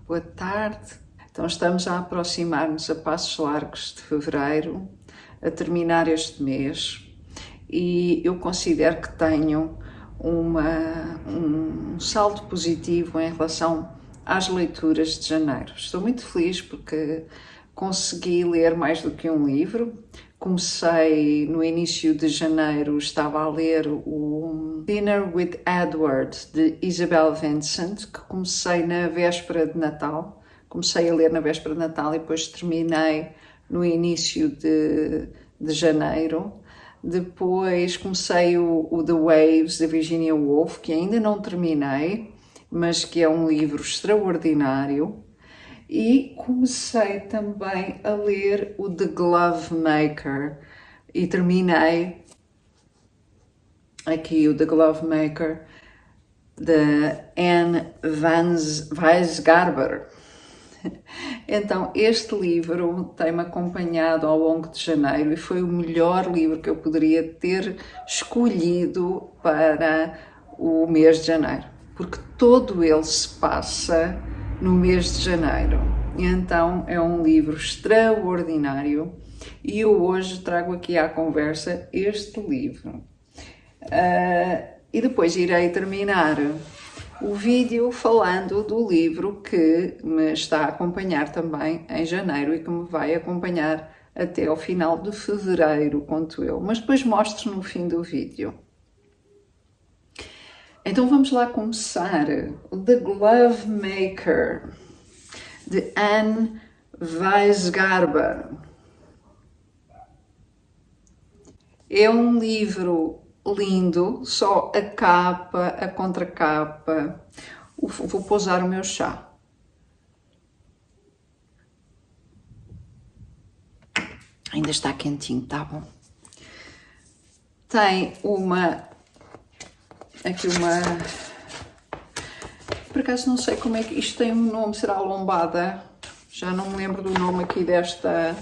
boa tarde. Então estamos a aproximar-nos a passos largos de fevereiro, a terminar este mês, e eu considero que tenho um saldo positivo em relação às leituras de janeiro. Estou muito feliz porque consegui ler mais do que um livro. Comecei no início de janeiro, estava a ler o Dinner with Edward, de Isabel Vincent, que comecei na véspera de Natal. Comecei a ler na véspera de Natal e depois terminei no início de janeiro. Depois comecei o The Waves, da Virginia Woolf, que ainda não terminei, mas que é um livro extraordinário. E comecei também a ler o The Glove Maker e terminei aqui o The Glove Maker de Anne Weisgarber. Então, este livro tem-me acompanhado ao longo de janeiro e foi o melhor livro que eu poderia ter escolhido para o mês de janeiro, porque todo ele se passa no mês de janeiro. E então é um livro extraordinário e eu hoje trago aqui à conversa este livro. E depois irei terminar o vídeo falando do livro que me está a acompanhar também em janeiro e que me vai acompanhar até ao final de fevereiro, conto eu, mas depois mostro no fim do vídeo. Então vamos lá começar. O The Glove Maker, de Anne Weisgarber. É um livro lindo, só a capa, a contracapa. Vou pousar o meu chá. Ainda está quentinho, tá bom? Tem aqui uma... Por acaso não sei como é que... Isto tem um nome, será lombada? Já não me lembro do nome aqui desta...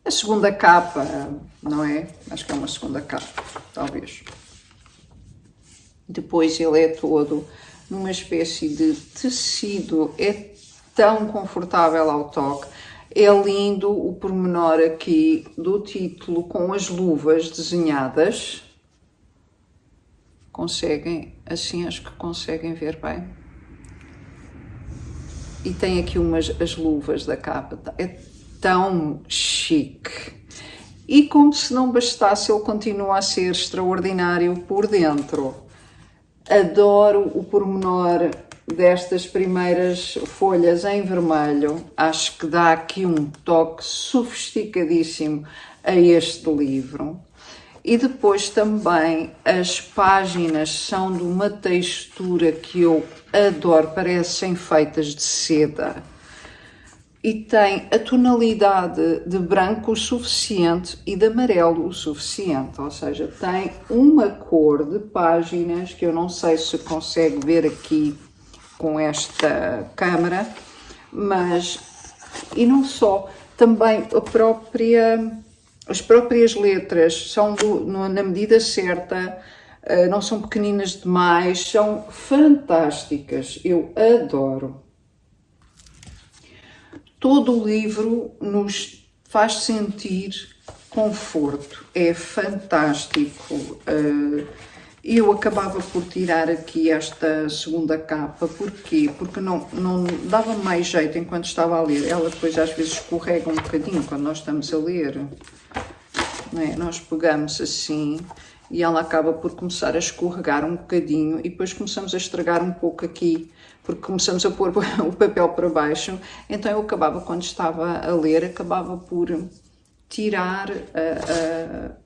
A segunda capa, não é? Acho que é uma segunda capa, talvez. Depois ele é todo numa espécie de tecido, é tão confortável ao toque. É lindo o pormenor aqui do título com as luvas desenhadas. Conseguem, assim acho que conseguem ver bem. E tem aqui as luvas da capa, é tão chique. E como se não bastasse, ele continua a ser extraordinário por dentro. Adoro o pormenor destas primeiras folhas em vermelho. Acho que dá aqui um toque sofisticadíssimo a este livro. E depois também as páginas são de uma textura que eu adoro, parecem feitas de seda. E tem a tonalidade de branco o suficiente e de amarelo o suficiente, ou seja, tem uma cor de páginas que eu não sei se consegue ver aqui com esta câmera, mas, e não só, também as próprias letras são na medida certa, não são pequeninas demais, são fantásticas, eu adoro. Todo o livro nos faz sentir conforto, é fantástico. Eu acabava por tirar aqui esta segunda capa, porquê? Porque não dava mais jeito enquanto estava a ler. Ela depois às vezes escorrega um bocadinho quando nós estamos a ler. Não é? Nós pegamos assim e ela acaba por começar a escorregar um bocadinho e depois começamos a estragar um pouco aqui, porque começamos a pôr o papel para baixo. Então eu acabava, quando estava a ler, acabava por tirar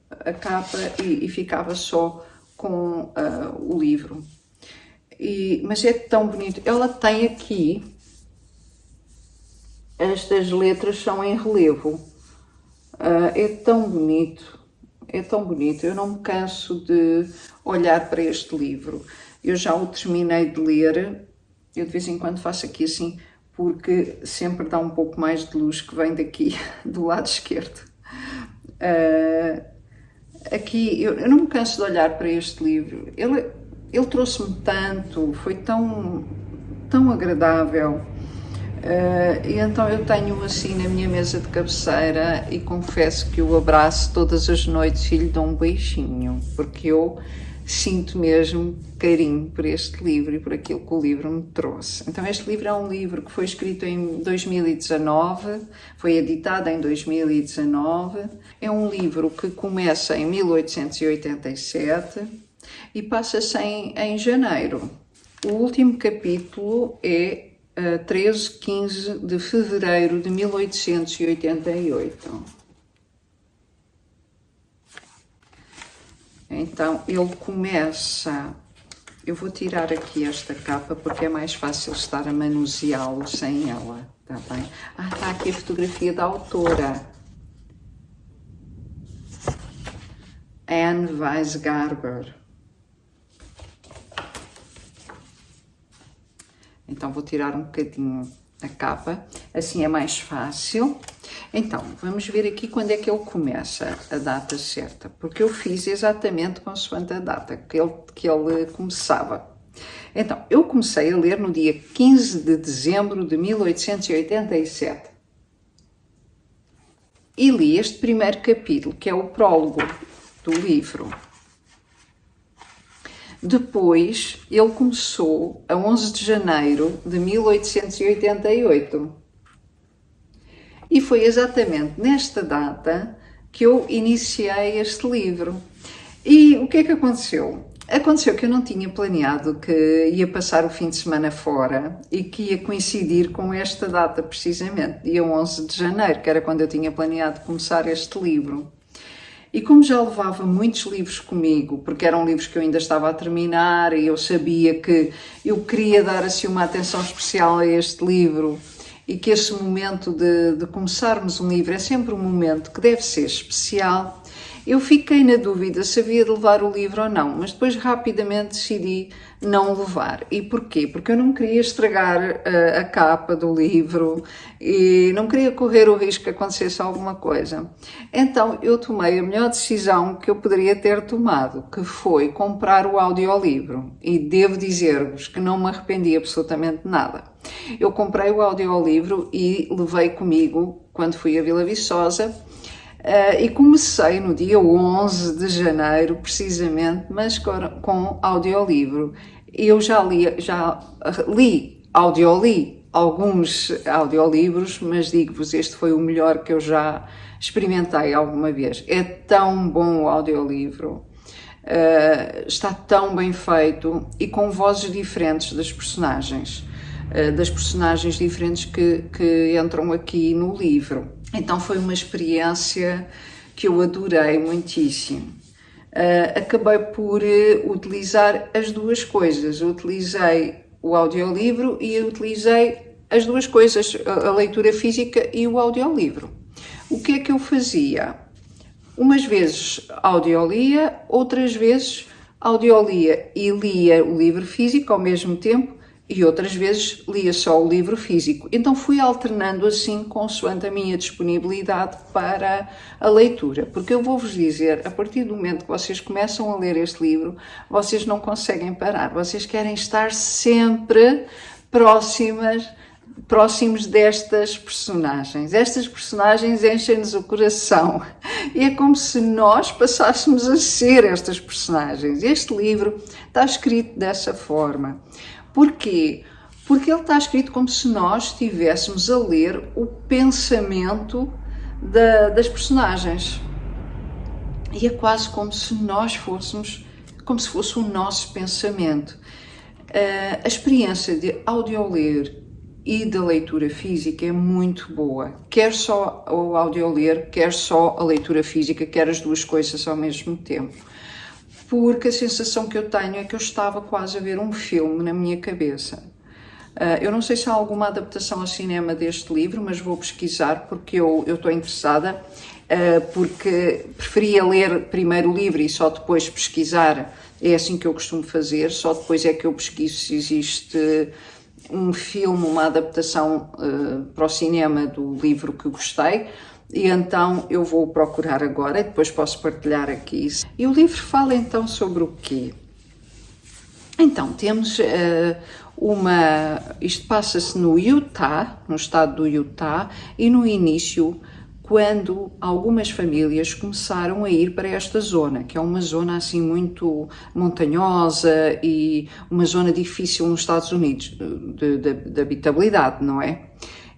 a capa e ficava só com o livro. Mas é tão bonito. Ela tem aqui, estas letras são em relevo. É tão bonito. É tão bonito, eu não me canso de olhar para este livro. Eu já o terminei de ler, eu de vez em quando faço aqui assim, porque sempre dá um pouco mais de luz que vem daqui, do lado esquerdo. Aqui, eu não me canso de olhar para este livro. Ele trouxe-me tanto, foi tão agradável. E então eu tenho assim na minha mesa de cabeceira e confesso que o abraço todas as noites e lhe dou um beijinho, porque eu sinto mesmo carinho por este livro e por aquilo que o livro me trouxe. Então este livro é um livro que foi escrito em 2019, foi editado em 2019, é um livro que começa em 1887 e passa-se em janeiro. O último capítulo é 13/15 de fevereiro de 1888. Então, ele começa... Eu vou tirar aqui esta capa porque é mais fácil estar a manuseá-lo sem ela, tá bem? Ah, está aqui a fotografia da autora. Anne Weisgarber. Então, vou tirar um bocadinho a capa, assim é mais fácil. Então, vamos ver aqui quando é que ele começa, a data certa, porque eu fiz exatamente consoante a data que ele começava. Então, eu comecei a ler no dia 15 de dezembro de 1887 e li este primeiro capítulo, que é o prólogo do livro. Depois, ele começou a 11 de janeiro de 1888. E foi exatamente nesta data que eu iniciei este livro. E o que é que aconteceu? Aconteceu que eu não tinha planeado que ia passar o fim de semana fora e que ia coincidir com esta data precisamente, dia 11 de janeiro, que era quando eu tinha planeado começar este livro. E como já levava muitos livros comigo, porque eram livros que eu ainda estava a terminar e eu sabia que eu queria dar assim uma atenção especial a este livro e que esse momento de começarmos um livro é sempre um momento que deve ser especial, eu fiquei na dúvida se havia de levar o livro ou não, mas depois rapidamente decidi não levar. E porquê? Porque eu não queria estragar a capa do livro e não queria correr o risco que acontecesse alguma coisa. Então eu tomei a melhor decisão que eu poderia ter tomado, que foi comprar o audiolivro. E devo dizer-vos que não me arrependi absolutamente nada. Eu comprei o audiolivro e levei comigo quando fui a Vila Viçosa. E comecei no dia 11 de janeiro, precisamente, mas com audiolivro. Eu já li alguns audiolivros, mas digo-vos, este foi o melhor que eu já experimentei alguma vez. É tão bom o audiolivro, está tão bem feito e com vozes diferentes das personagens diferentes que entram aqui no livro. Então foi uma experiência que eu adorei muitíssimo. Acabei por utilizar as duas coisas. Eu utilizei o audiolivro e eu utilizei as duas coisas, a leitura física e o audiolivro. O que é que eu fazia? Umas vezes audiolia, outras vezes audiolia e lia o livro físico ao mesmo tempo, e outras vezes lia só o livro físico. Então fui alternando assim consoante a minha disponibilidade para a leitura, porque eu vou-vos dizer, a partir do momento que vocês começam a ler este livro, vocês não conseguem parar, vocês querem estar sempre próximos destas personagens. Estas personagens enchem-nos o coração e é como se nós passássemos a ser estas personagens. Este livro está escrito dessa forma. Porquê? Porque ele está escrito como se nós estivéssemos a ler o pensamento das personagens. E é quase como se nós fôssemos, como se fosse o nosso pensamento. A experiência de audioler e da leitura física é muito boa. Quer só o audioler, quer só a leitura física, quer as duas coisas ao mesmo tempo. Porque a sensação que eu tenho é que eu estava quase a ver um filme na minha cabeça. Eu não sei se há alguma adaptação ao cinema deste livro, mas vou pesquisar porque eu estou interessada, porque preferia ler primeiro o livro e só depois pesquisar. É assim que eu costumo fazer, só depois é que eu pesquiso se existe um filme, uma adaptação para o cinema do livro que gostei. E então eu vou procurar agora e depois posso partilhar aqui. E o livro fala então sobre o quê? Então temos isto passa-se no Utah, no estado do Utah, e no início, quando algumas famílias começaram a ir para esta zona, que é uma zona assim muito montanhosa e uma zona difícil nos Estados Unidos, de habitabilidade, não é?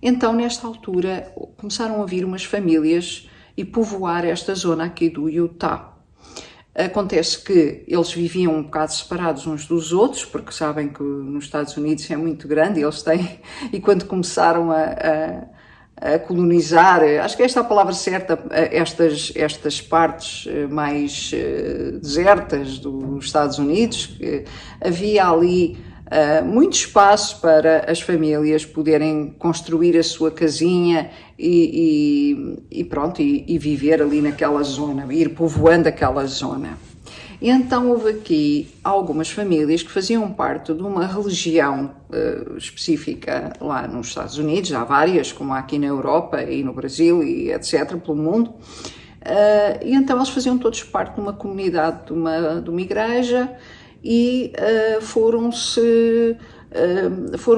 Então, nesta altura, começaram a vir umas famílias e povoar esta zona aqui do Utah. Acontece que eles viviam um bocado separados uns dos outros, porque sabem que nos Estados Unidos é muito grande, eles têm, e quando começaram a colonizar, acho que esta é a palavra certa, estas partes mais desertas dos Estados Unidos, havia ali muito espaço para as famílias poderem construir a sua casinha e pronto, e viver ali naquela zona, ir povoando aquela zona. E então houve aqui algumas famílias que faziam parte de uma religião específica lá nos Estados Unidos, há várias, como há aqui na Europa e no Brasil e etc, pelo mundo, e então eles faziam todos parte de uma comunidade, de uma igreja, e foram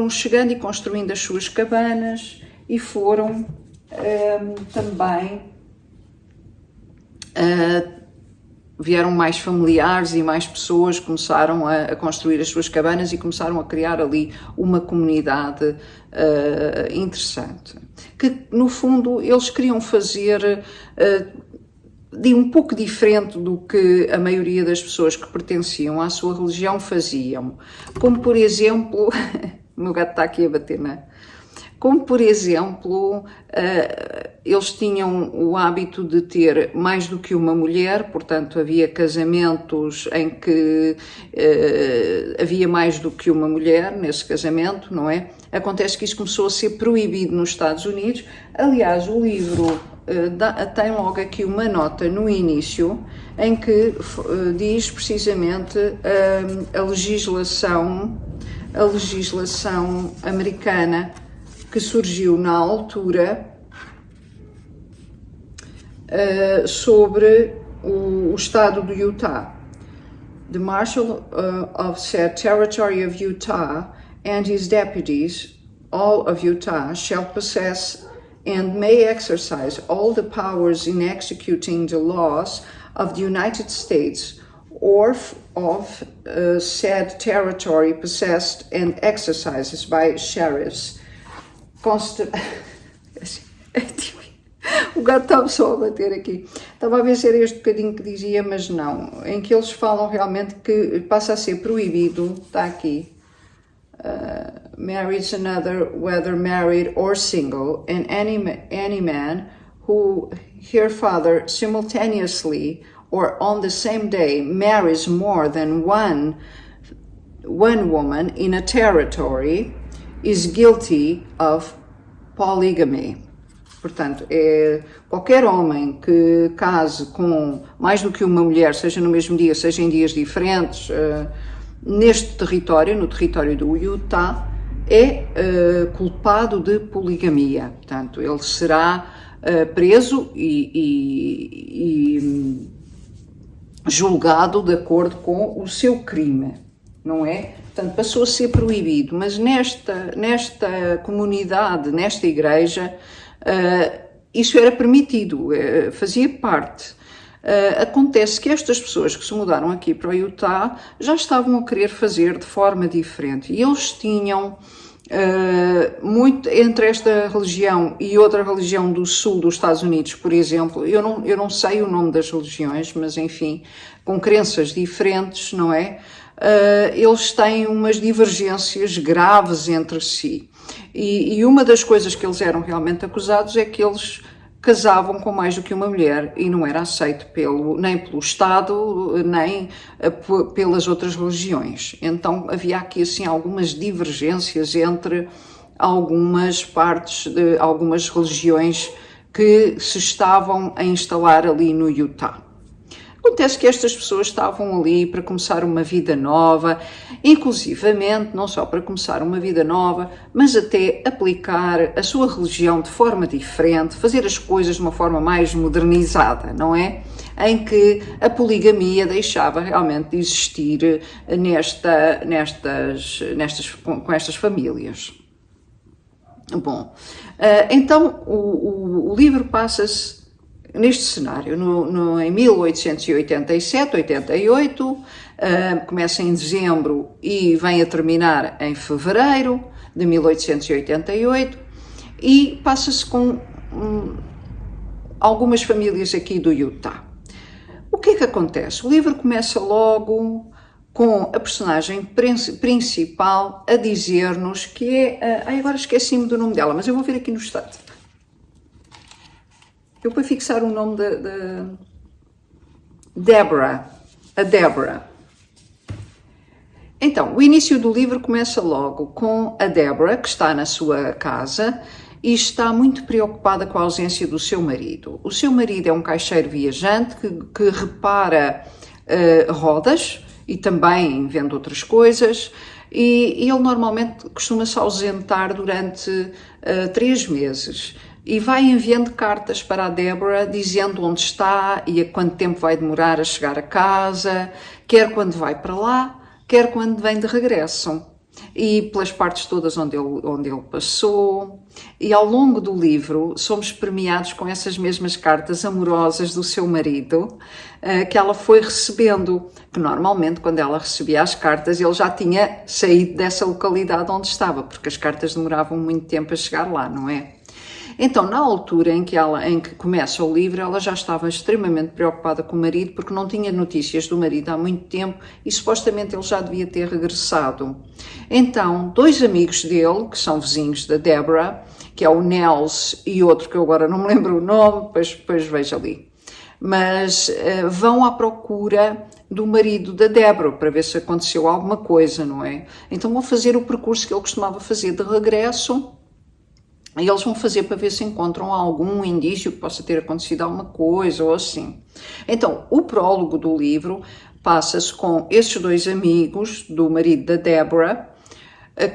chegando e construindo as suas cabanas e foram também vieram mais familiares e mais pessoas, começaram a construir as suas cabanas e começaram a criar ali uma comunidade interessante, que no fundo eles queriam fazer de um pouco diferente do que a maioria das pessoas que pertenciam à sua religião faziam, como por exemplo, o meu gato está aqui a bater, não é? Como por exemplo, eles tinham o hábito de ter mais do que uma mulher, portanto havia casamentos em que havia mais do que uma mulher nesse casamento, não é? Acontece que isso começou a ser proibido nos Estados Unidos. Aliás, o livro tem logo aqui uma nota no início em que diz precisamente a legislação americana que surgiu na altura sobre o estado do Utah. The Marshal of said territory of Utah and his deputies, all of Utah, shall possess and may exercise all the powers in executing the laws of the United States or of said territory possessed and exercises by sheriffs. O gato estava só a bater aqui. Estava a ver se era este bocadinho que dizia, mas não. Em que eles falam realmente que passa a ser proibido, está aqui, marries another, whether married or single, and any man who her father simultaneously or on the same day marries more than one woman in a territory is guilty of polygamy. Portanto, qualquer homem que case com mais do que uma mulher, seja no mesmo dia, seja em dias diferentes, neste território, no território do Utah, é culpado de poligamia. Portanto, ele será preso e julgado de acordo com o seu crime, não é? Portanto, passou a ser proibido, mas nesta comunidade, nesta igreja, isso era permitido, fazia parte. Acontece que estas pessoas que se mudaram aqui para o Utah já estavam a querer fazer de forma diferente e eles tinham muito entre esta religião e outra religião do sul dos Estados Unidos, por exemplo, eu não sei o nome das religiões, mas enfim, com crenças diferentes, não é? Eles têm umas divergências graves entre si e uma das coisas que eles eram realmente acusados é que eles casavam com mais do que uma mulher e não era aceito nem pelo Estado, nem pelas outras religiões. Então havia aqui assim algumas divergências entre algumas partes de algumas religiões que se estavam a instalar ali no Utah. Acontece que estas pessoas estavam ali para começar uma vida nova, inclusivamente, não só para começar uma vida nova, mas até aplicar a sua religião de forma diferente, fazer as coisas de uma forma mais modernizada, não é? Em que a poligamia deixava realmente de existir com estas famílias. Bom, então o livro passa-se neste cenário, em 1887, 88, começa em dezembro e vem a terminar em fevereiro de 1888 e passa-se com algumas famílias aqui do Utah. O que é que acontece? O livro começa logo com a personagem principal a dizer-nos que é... agora esqueci-me do nome dela, mas eu vou ver aqui no estante. Eu vou fixar o nome de Deborah, a Deborah. Então, o início do livro começa logo com a Deborah, que está na sua casa e está muito preocupada com a ausência do seu marido. O seu marido é um caixeiro viajante que repara rodas e também vende outras coisas, e ele normalmente costuma-se ausentar durante 3 meses. E vai enviando cartas para a Deborah dizendo onde está e a quanto tempo vai demorar a chegar a casa, quer quando vai para lá, quer quando vem de regresso. E pelas partes todas onde ele passou. E ao longo do livro somos premiados com essas mesmas cartas amorosas do seu marido que ela foi recebendo, que normalmente quando ela recebia as cartas ele já tinha saído dessa localidade onde estava, porque as cartas demoravam muito tempo a chegar lá, não é? Então, na altura em que começa o livro, ela já estava extremamente preocupada com o marido, porque não tinha notícias do marido há muito tempo e supostamente ele já devia ter regressado. Então, 2 amigos dele, que são vizinhos da Deborah, que é o Nels e outro que eu agora não me lembro o nome, depois vejo ali, mas vão à procura do marido da Deborah para ver se aconteceu alguma coisa, não é? Então vão fazer o percurso que ele costumava fazer de regresso. E eles vão fazer para ver se encontram algum indício que possa ter acontecido alguma coisa ou assim. Então, o prólogo do livro passa-se com esses 2 amigos do marido da Deborah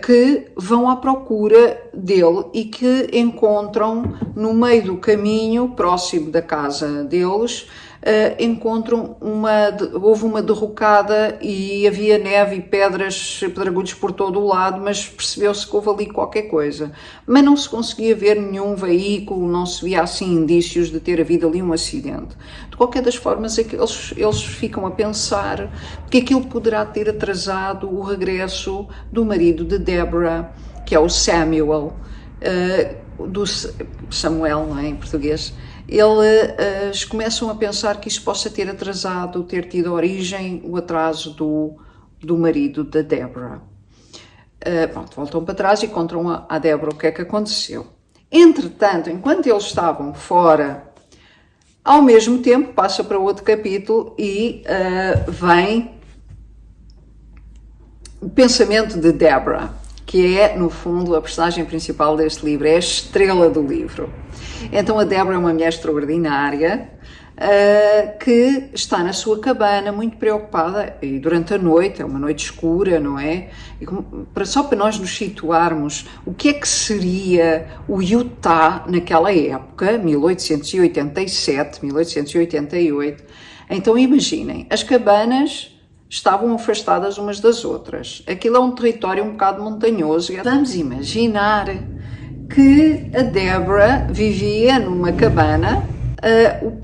que vão à procura dele e que encontram no meio do caminho, próximo da casa deles, houve uma derrocada e havia neve e pedregulhos por todo o lado, mas percebeu-se que houve ali qualquer coisa. Mas não se conseguia ver nenhum veículo, não se via assim indícios de ter havido ali um acidente. De qualquer das formas, eles ficam a pensar que aquilo poderá ter atrasado o regresso do marido de Deborah, que é o Samuel, do Samuel, não é, em português. Eles começam a pensar que isso possa ter atrasado, ter tido origem o atraso do marido da Deborah. Pronto, voltam para trás e contam à Deborah o que é que aconteceu. Entretanto, enquanto eles estavam fora, ao mesmo tempo passa para outro capítulo e vem o pensamento de Deborah, que é, no fundo, a personagem principal deste livro, é a estrela do livro. Então a Deborah é uma mulher extraordinária que está na sua cabana muito preocupada e durante a noite, é uma noite escura, não é? Só para nós nos situarmos, o que é que seria o Utah naquela época, 1887, 1888? Então imaginem, as cabanas estavam afastadas umas das outras. Aquilo é um território um bocado montanhoso. Vamos imaginar que a Deborah vivia numa cabana.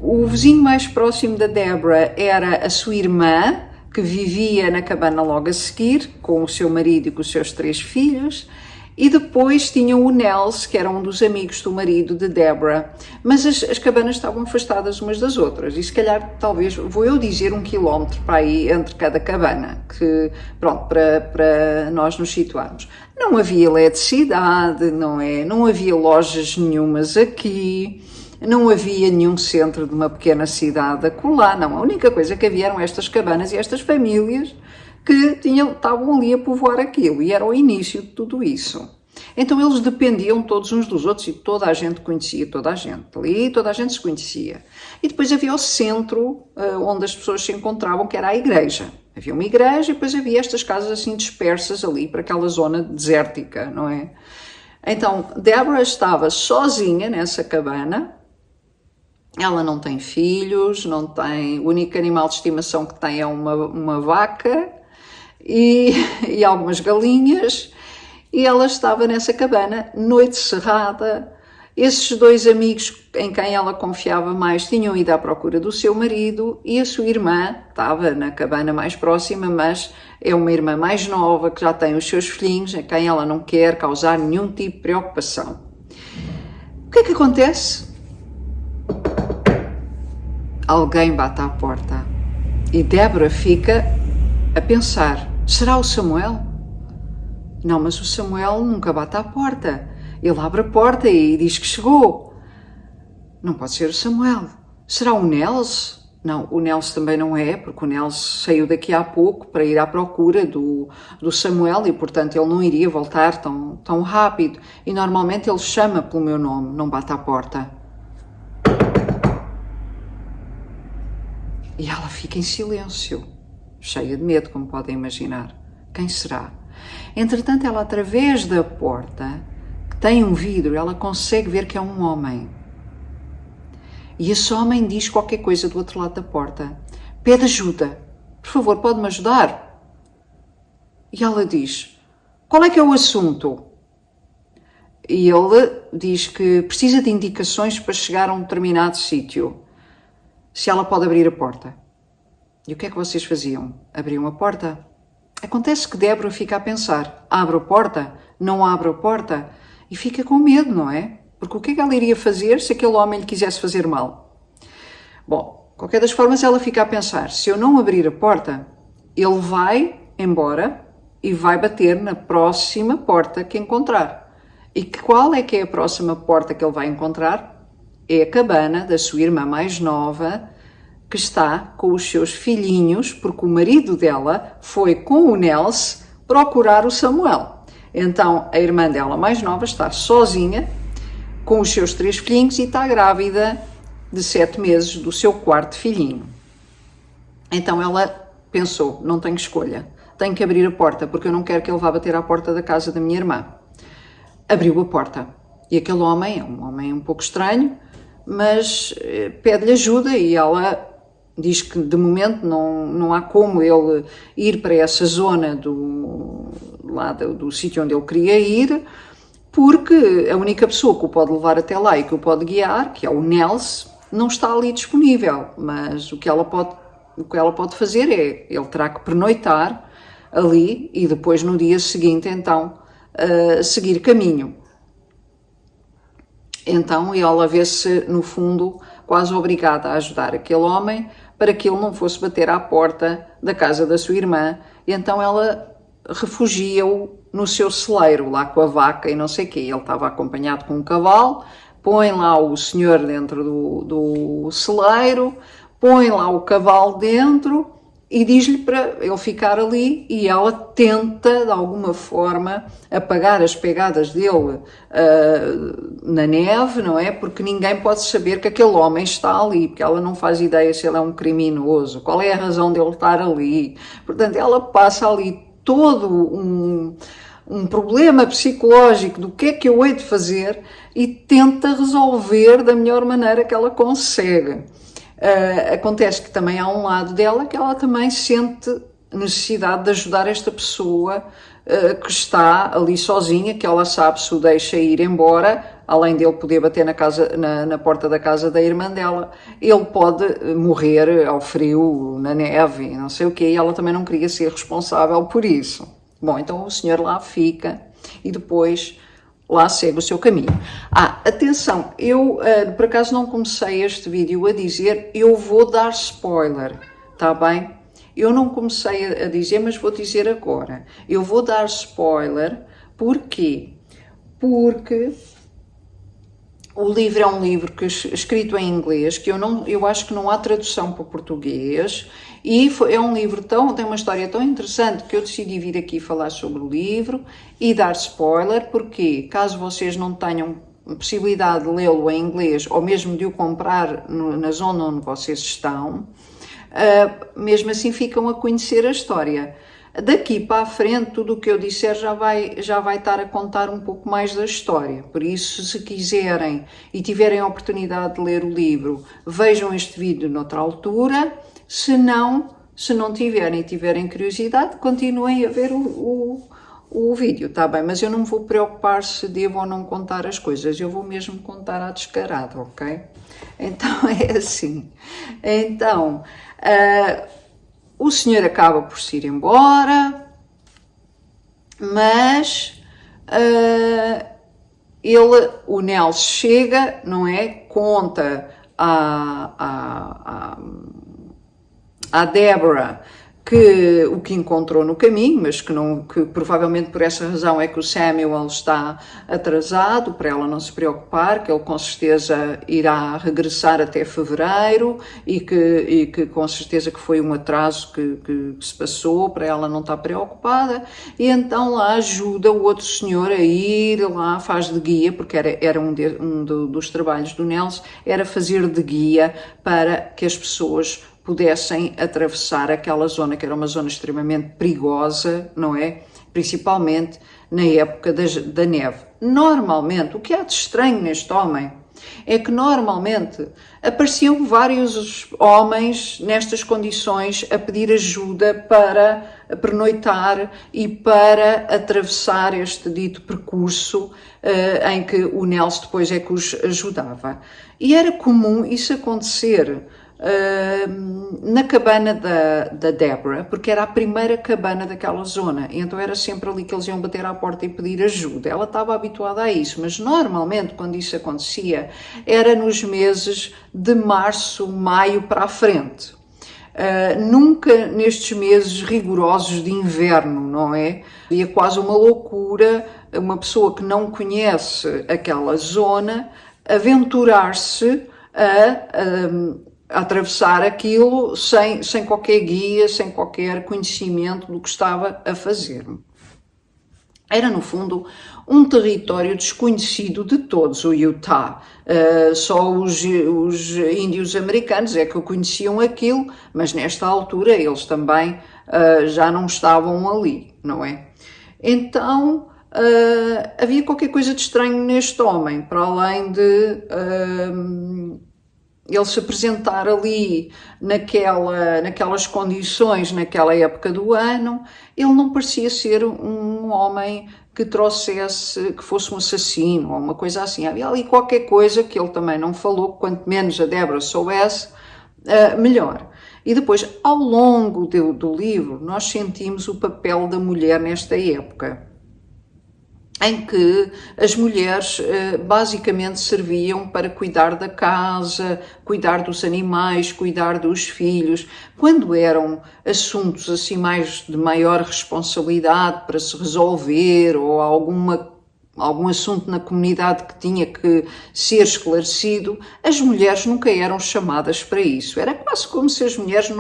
O vizinho mais próximo da Deborah era a sua irmã, que vivia na cabana logo a seguir, com o seu marido e com os seus 3 filhos. E depois tinham o Nels, que era um dos amigos do marido de Deborah. Mas as cabanas estavam afastadas umas das outras. E se calhar, talvez, vou eu dizer 1 quilómetro para aí entre cada cabana. Que, pronto, para nós nos situarmos. Não havia eletricidade, não é? Não havia lojas nenhumas aqui. Não havia nenhum centro de uma pequena cidade acolá. Não, a única coisa que havia eram estas cabanas e estas famílias que estavam ali a povoar aquilo, e era o início de tudo isso. Então eles dependiam todos uns dos outros e toda a gente conhecia toda a gente. Ali toda a gente se conhecia. E depois havia o centro onde as pessoas se encontravam, que era a igreja. Havia uma igreja e depois havia estas casas assim dispersas ali para aquela zona desértica, não é? Então, Deborah estava sozinha nessa cabana. Ela não tem filhos, não tem... O único animal de estimação que tem é uma vaca e algumas galinhas. E ela estava nessa cabana, noite cerrada. Esses dois amigos em quem ela confiava mais tinham ido à procura do seu marido e a sua irmã estava na cabana mais próxima, mas é uma irmã mais nova que já tem os seus filhinhos, a quem ela não quer causar nenhum tipo de preocupação. O que é que acontece? Alguém bate à porta e Deborah fica a pensar, será o Samuel? Não, mas o Samuel nunca bate à porta. Ele abre a porta e diz que chegou. Não pode ser o Samuel. Será o Nels? Não, o Nels também não é, porque o Nels saiu daqui há pouco para ir à procura do Samuel e, portanto, ele não iria voltar tão rápido. E normalmente ele chama pelo meu nome, não bate à porta. E ela fica em silêncio, cheia de medo, como podem imaginar. Quem será? Entretanto, ela, através da porta, que tem um vidro, ela consegue ver que é um homem. E esse homem diz qualquer coisa do outro lado da porta. Pede ajuda. Por favor, pode-me ajudar? E ela diz, qual é que é o assunto? E ele diz que precisa de indicações para chegar a um determinado sítio. Se ela pode abrir a porta. E o que é que vocês faziam? Abriam a porta? Acontece que Deborah fica a pensar, abre a porta, não abre a porta, e fica com medo, não é? Porque o que é que ela iria fazer se aquele homem lhe quisesse fazer mal? Bom, qualquer das formas ela fica a pensar, se eu não abrir a porta, ele vai embora e vai bater na próxima porta que encontrar. E qual é que é a próxima porta que ele vai encontrar? É a cabana da sua irmã mais nova, que está com os seus filhinhos, porque o marido dela foi com o Nels procurar o Samuel. Então, a irmã dela mais nova está sozinha, com os seus 3 filhinhos e está grávida de 7 meses do seu 4º filhinho. Então, ela pensou, não tenho escolha, tenho que abrir a porta, porque eu não quero que ele vá bater à porta da casa da minha irmã. Abriu a porta. E aquele homem é um homem um pouco estranho, mas pede-lhe ajuda e ela diz que de momento não há como ele ir para essa zona do sítio onde ele queria ir, porque a única pessoa que o pode levar até lá e que o pode guiar, que é o Nels, não está ali disponível. Mas o que ela pode fazer é, ele terá que pernoitar ali e depois no dia seguinte então seguir caminho. Então ela vê-se no fundo quase obrigada a ajudar aquele homem para que ele não fosse bater à porta da casa da sua irmã, e então ela refugia-o no seu celeiro, lá com a vaca e não sei o quê. Ele estava acompanhado com um cavalo, põe lá o senhor dentro do celeiro, põe lá o cavalo dentro e diz-lhe para ele ficar ali, e ela tenta, de alguma forma, apagar as pegadas dele na neve, não é? Porque ninguém pode saber que aquele homem está ali, porque ela não faz ideia se ele é um criminoso, qual é a razão dele estar ali. Portanto, ela passa ali todo um problema psicológico do que é que eu hei de fazer e tenta resolver da melhor maneira que ela consegue. Acontece que também há um lado dela que ela também sente necessidade de ajudar esta pessoa que está ali sozinha, que ela sabe se o deixa ir embora, além dele poder bater na porta da casa da irmã dela, ele pode morrer ao frio, na neve, não sei o quê, e ela também não queria ser responsável por isso. Bom, então o senhor lá fica e depois lá segue o seu caminho. Atenção, eu por acaso não comecei este vídeo a dizer, eu vou dar spoiler, tá bem? Eu não comecei a dizer, mas vou dizer agora. Eu vou dar spoiler, porquê? Porque O livro é um livro escrito em inglês, que eu acho que não há tradução para português, e é um livro tem uma história tão interessante que eu decidi vir aqui falar sobre o livro e dar spoiler, porque caso vocês não tenham possibilidade de lê-lo em inglês, ou mesmo de o comprar na zona onde vocês estão, mesmo assim ficam a conhecer a história. Daqui para a frente, tudo o que eu disser já vai estar a contar um pouco mais da história. Por isso, se quiserem e tiverem a oportunidade de ler o livro, vejam este vídeo noutra altura. Se não tiverem e tiverem curiosidade, continuem a ver o vídeo, tá bem? Mas eu não me vou preocupar se devo ou não contar as coisas. Eu vou mesmo contar à descarada, ok? Então, é assim. Então... o senhor acaba por se ir embora, mas o Nelson chega, não é? Conta à Deborah o que encontrou no caminho, mas que provavelmente por essa razão é que o Samuel está atrasado, para ela não se preocupar, que ele com certeza irá regressar até fevereiro e que com certeza que foi um atraso que se passou, para ela não estar preocupada, e então lá ajuda o outro senhor a ir lá, faz de guia, porque era dos trabalhos do Nelson, era fazer de guia para que as pessoas pudessem atravessar aquela zona, que era uma zona extremamente perigosa, não é? Principalmente na época da neve. Normalmente, o que há de estranho neste homem é que normalmente apareciam vários homens nestas condições a pedir ajuda para pernoitar e para atravessar este dito percurso em que o Nelson depois é que os ajudava. E era comum isso acontecer na cabana da Deborah, porque era a primeira cabana daquela zona, e então era sempre ali que eles iam bater à porta e pedir ajuda. Ela estava habituada a isso, mas normalmente quando isso acontecia era nos meses de março, maio para a frente. Nunca nestes meses rigorosos de inverno, não é? E é quase uma loucura uma pessoa que não conhece aquela zona aventurar-se a atravessar aquilo sem qualquer guia, sem qualquer conhecimento do que estava a fazer. Era, no fundo, um território desconhecido de todos, o Utah. Só os índios americanos é que conheciam aquilo, mas nesta altura eles também já não estavam ali, não é? Então, havia qualquer coisa de estranho neste homem, para além de ele se apresentar ali naquelas condições, naquela época do ano. Ele não parecia ser um homem que fosse um assassino ou uma coisa assim. Havia ali qualquer coisa que ele também não falou, quanto menos a Deborah soubesse, melhor. E depois, ao longo do livro, nós sentimos o papel da mulher nesta época, em que as mulheres basicamente serviam para cuidar da casa, cuidar dos animais, cuidar dos filhos. Quando eram assuntos assim mais de maior responsabilidade para se resolver, ou algum assunto na comunidade que tinha que ser esclarecido, as mulheres nunca eram chamadas para isso. Era quase como se as mulheres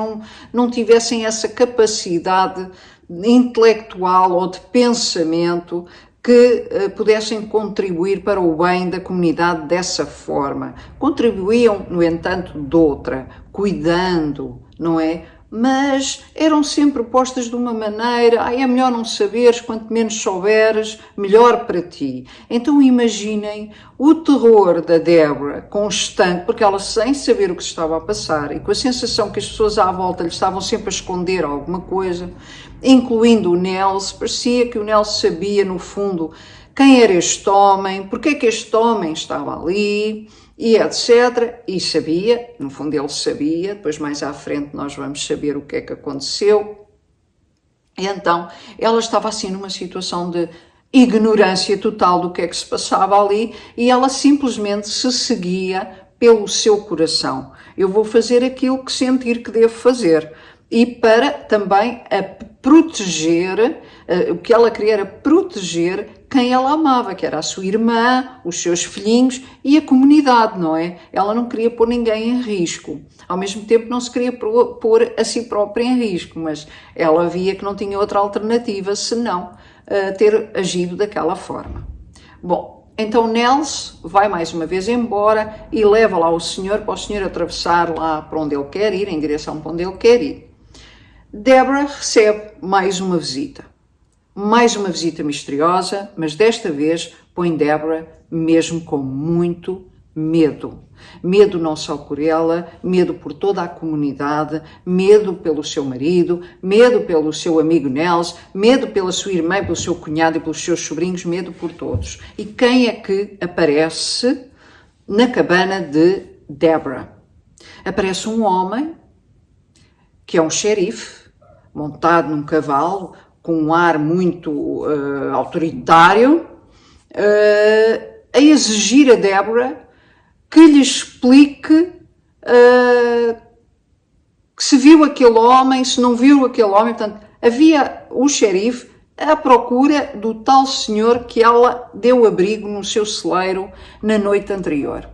não tivessem essa capacidade intelectual ou de pensamento que pudessem contribuir para o bem da comunidade dessa forma. Contribuíam, no entanto, de outra, cuidando, não é? Mas eram sempre postas de uma maneira, é melhor não saberes, quanto menos souberes, melhor para ti. Então imaginem o terror da Deborah constante, porque ela sem saber o que se estava a passar e com a sensação que as pessoas à volta lhe estavam sempre a esconder alguma coisa, incluindo o Nelson. Parecia que o Nelson sabia no fundo quem era este homem, porque é que este homem estava ali, e etc. E sabia, no fundo ele sabia, depois mais à frente nós vamos saber o que é que aconteceu. E então ela estava assim numa situação de ignorância total do que é que se passava ali, e ela simplesmente se seguia pelo seu coração. Eu vou fazer aquilo que sentir que devo fazer. E para também a proteger, o que ela queria era proteger quem ela amava, que era a sua irmã, os seus filhinhos e a comunidade, não é? Ela não queria pôr ninguém em risco. Ao mesmo tempo não se queria pôr a si própria em risco, mas ela via que não tinha outra alternativa senão ter agido daquela forma. Bom, então Nels vai mais uma vez embora e leva lá o senhor para o senhor atravessar lá para onde ele quer ir, em direção para onde ele quer ir. Deborah recebe mais uma visita misteriosa, mas desta vez põe Deborah mesmo com muito medo. Medo não só por ela, medo por toda a comunidade, medo pelo seu marido, medo pelo seu amigo Nels, medo pela sua irmã, pelo seu cunhado e pelos seus sobrinhos, medo por todos. E quem é que aparece na cabana de Deborah? Aparece um homem que é um xerife, montado num cavalo, com um ar muito autoritário, a exigir a Deborah que lhe explique que se viu aquele homem, se não viu aquele homem. Portanto, havia o xerife à procura do tal senhor que ela deu abrigo no seu celeiro na noite anterior.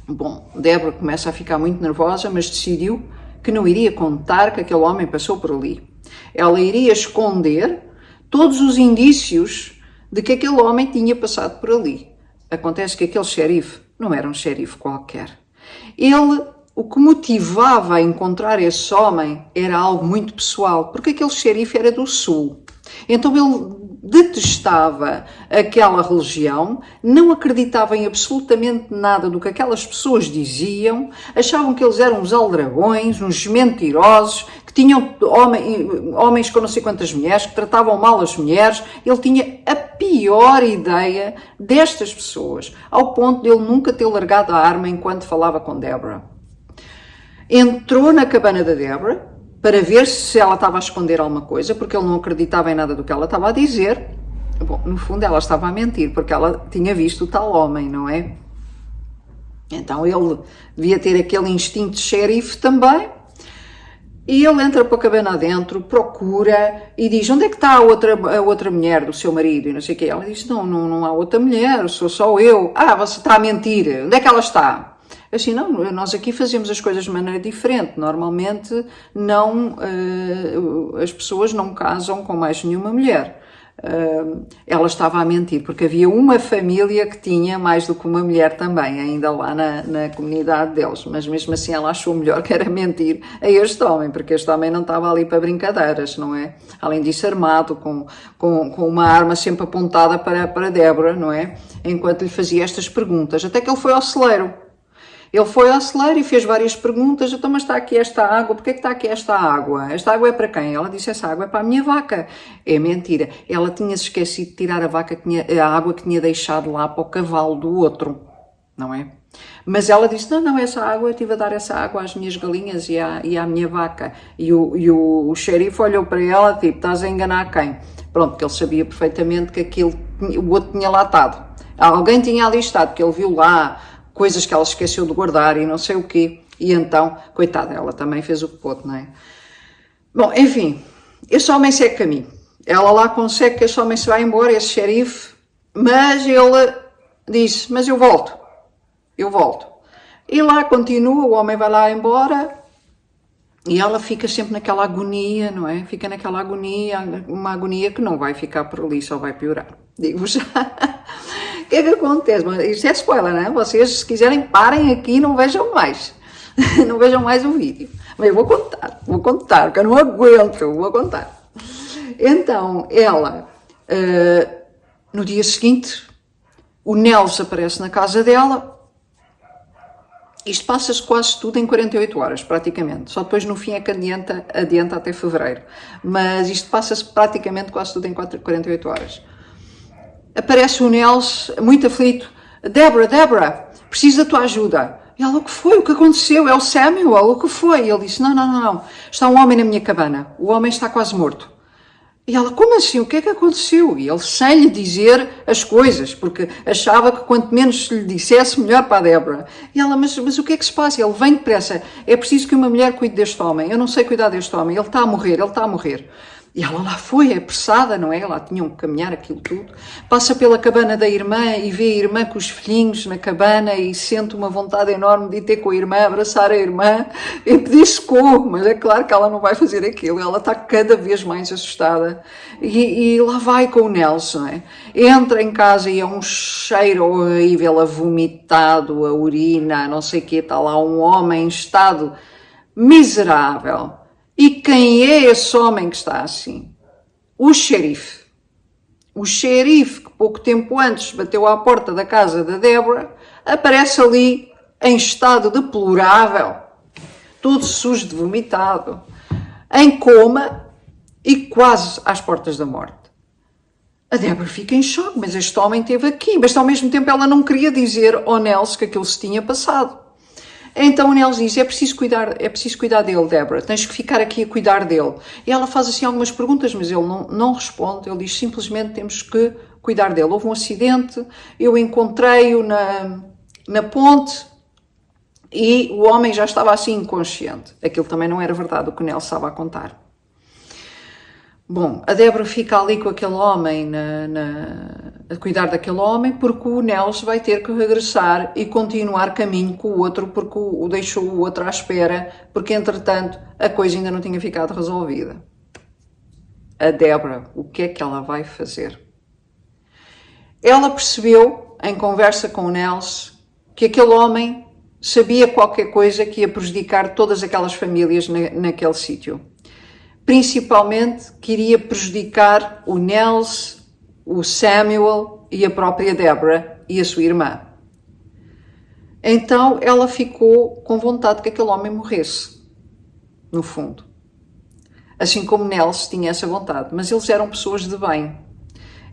Bom, Deborah começa a ficar muito nervosa, mas decidiu que não iria contar que aquele homem passou por ali. Ela iria esconder todos os indícios de que aquele homem tinha passado por ali. Acontece que aquele xerife não era um xerife qualquer. O que motivava a encontrar esse homem era algo muito pessoal, porque aquele xerife era do sul. Então ele detestava aquela religião, não acreditava em absolutamente nada do que aquelas pessoas diziam, achavam que eles eram uns aldrabões, uns mentirosos, que tinham homens com não sei quantas mulheres, que tratavam mal as mulheres. Ele tinha a pior ideia destas pessoas, ao ponto de ele nunca ter largado a arma enquanto falava com Deborah. Entrou na cabana da Deborah para ver se ela estava a esconder alguma coisa, porque ele não acreditava em nada do que ela estava a dizer. Bom, no fundo ela estava a mentir, porque ela tinha visto o tal homem, não é? Então ele devia ter aquele instinto de xerife também. E ele entra para a cabana adentro, procura e diz: onde é que está a outra mulher do seu marido? E não sei o quê. Ela diz: não há outra mulher, sou só eu. Ah, você está a mentir. Onde é que ela está? Assim, não, nós aqui fazemos as coisas de maneira diferente. Normalmente as pessoas não casam com mais nenhuma mulher. Ela estava a mentir, porque havia uma família que tinha mais do que uma mulher também, ainda lá na comunidade deles, mas mesmo assim ela achou melhor que era mentir a este homem, porque este homem não estava ali para brincadeiras, não é? Além disso, armado, com uma arma sempre apontada para Deborah, não é? Enquanto lhe fazia estas perguntas, até que ele foi ao celeiro. Ele foi ao celeiro e fez várias perguntas. Então, mas está aqui esta água, porquê que está aqui esta água? Esta água é para quem? Ela disse: essa água é para a minha vaca. É mentira. Ela tinha-se esquecido de tirar a água que tinha deixado lá para o cavalo do outro, não é? Mas ela disse: não, essa água, eu estive a dar essa água às minhas galinhas e à minha vaca. E o xerife olhou para ela, tipo: estás a enganar quem? Pronto, porque ele sabia perfeitamente que o outro tinha lá estado. Alguém tinha ali estado, porque ele viu lá coisas que ela esqueceu de guardar e não sei o quê. E então, coitada, ela também fez o que pôde, não é? Bom, enfim, esse homem segue caminho. Ela lá consegue que esse homem se vá embora, esse xerife, mas ele diz: mas eu volto. E lá continua, o homem vai lá embora e ela fica sempre naquela agonia, não é? Fica naquela agonia, uma agonia que não vai ficar por ali, só vai piorar. Digo já. O que é que acontece? Isto é spoiler, não é? Vocês, se quiserem, parem aqui e não vejam mais. Não vejam mais o vídeo. Mas eu vou contar, porque eu não aguento, vou contar. Então, ela, no dia seguinte, o Nels aparece na casa dela. Isto passa-se quase tudo em 48 horas, praticamente. Só depois no fim é que adianta até fevereiro. Mas isto passa-se praticamente quase tudo em 48 horas. Aparece o Nels, muito aflito: Deborah, preciso da tua ajuda. E ela: o que foi? O que aconteceu? É o Samuel? O que foi? E ele disse: não. Está um homem na minha cabana. O homem está quase morto. E ela: como assim? O que é que aconteceu? E ele, sem lhe dizer as coisas, porque achava que quanto menos lhe dissesse, melhor para a Deborah. E ela: mas o que é que se passa? Ele: vem depressa. É preciso que uma mulher cuide deste homem. Eu não sei cuidar deste homem. Ele está a morrer. E ela lá foi, apressada, não é? Lá tinham que caminhar aquilo tudo. Passa pela cabana da irmã e vê a irmã com os filhinhos na cabana e sente uma vontade enorme de ir ter com a irmã, abraçar a irmã e pedir socorro. Mas é claro que ela não vai fazer aquilo. Ela está cada vez mais assustada. E lá vai com o Nelson, não é? Entra em casa e é um cheiro horrível, a vomitado, a urina, não sei o quê. Está lá um homem em estado miserável. E quem é esse homem que está assim? O xerife. O xerife que pouco tempo antes bateu à porta da casa da Deborah, aparece ali em estado deplorável, todo sujo de vomitado, em coma e quase às portas da morte. A Deborah fica em choque, mas este homem esteve aqui, mas ao mesmo tempo ela não queria dizer ao Nelson que aquilo se tinha passado. Então o Nelson diz, é preciso cuidar dele, Deborah, tens que ficar aqui a cuidar dele. E ela faz assim algumas perguntas, mas ele não responde, ele diz simplesmente temos que cuidar dele. Houve um acidente, eu encontrei-o na ponte e o homem já estava assim inconsciente. Aquilo também não era verdade o que o Nelson estava a contar. Bom, a Deborah fica ali com aquele homem, a cuidar daquele homem, porque o Nelson vai ter que regressar e continuar caminho com o outro, porque deixou o outro à espera, porque entretanto a coisa ainda não tinha ficado resolvida. A Deborah, o que é que ela vai fazer? Ela percebeu, em conversa com o Nelson, que aquele homem sabia qualquer coisa que ia prejudicar todas aquelas famílias naquele sítio. Principalmente queria prejudicar o Nelson, o Samuel e a própria Deborah e a sua irmã. Então ela ficou com vontade que aquele homem morresse, no fundo. Assim como Nelson tinha essa vontade, mas eles eram pessoas de bem.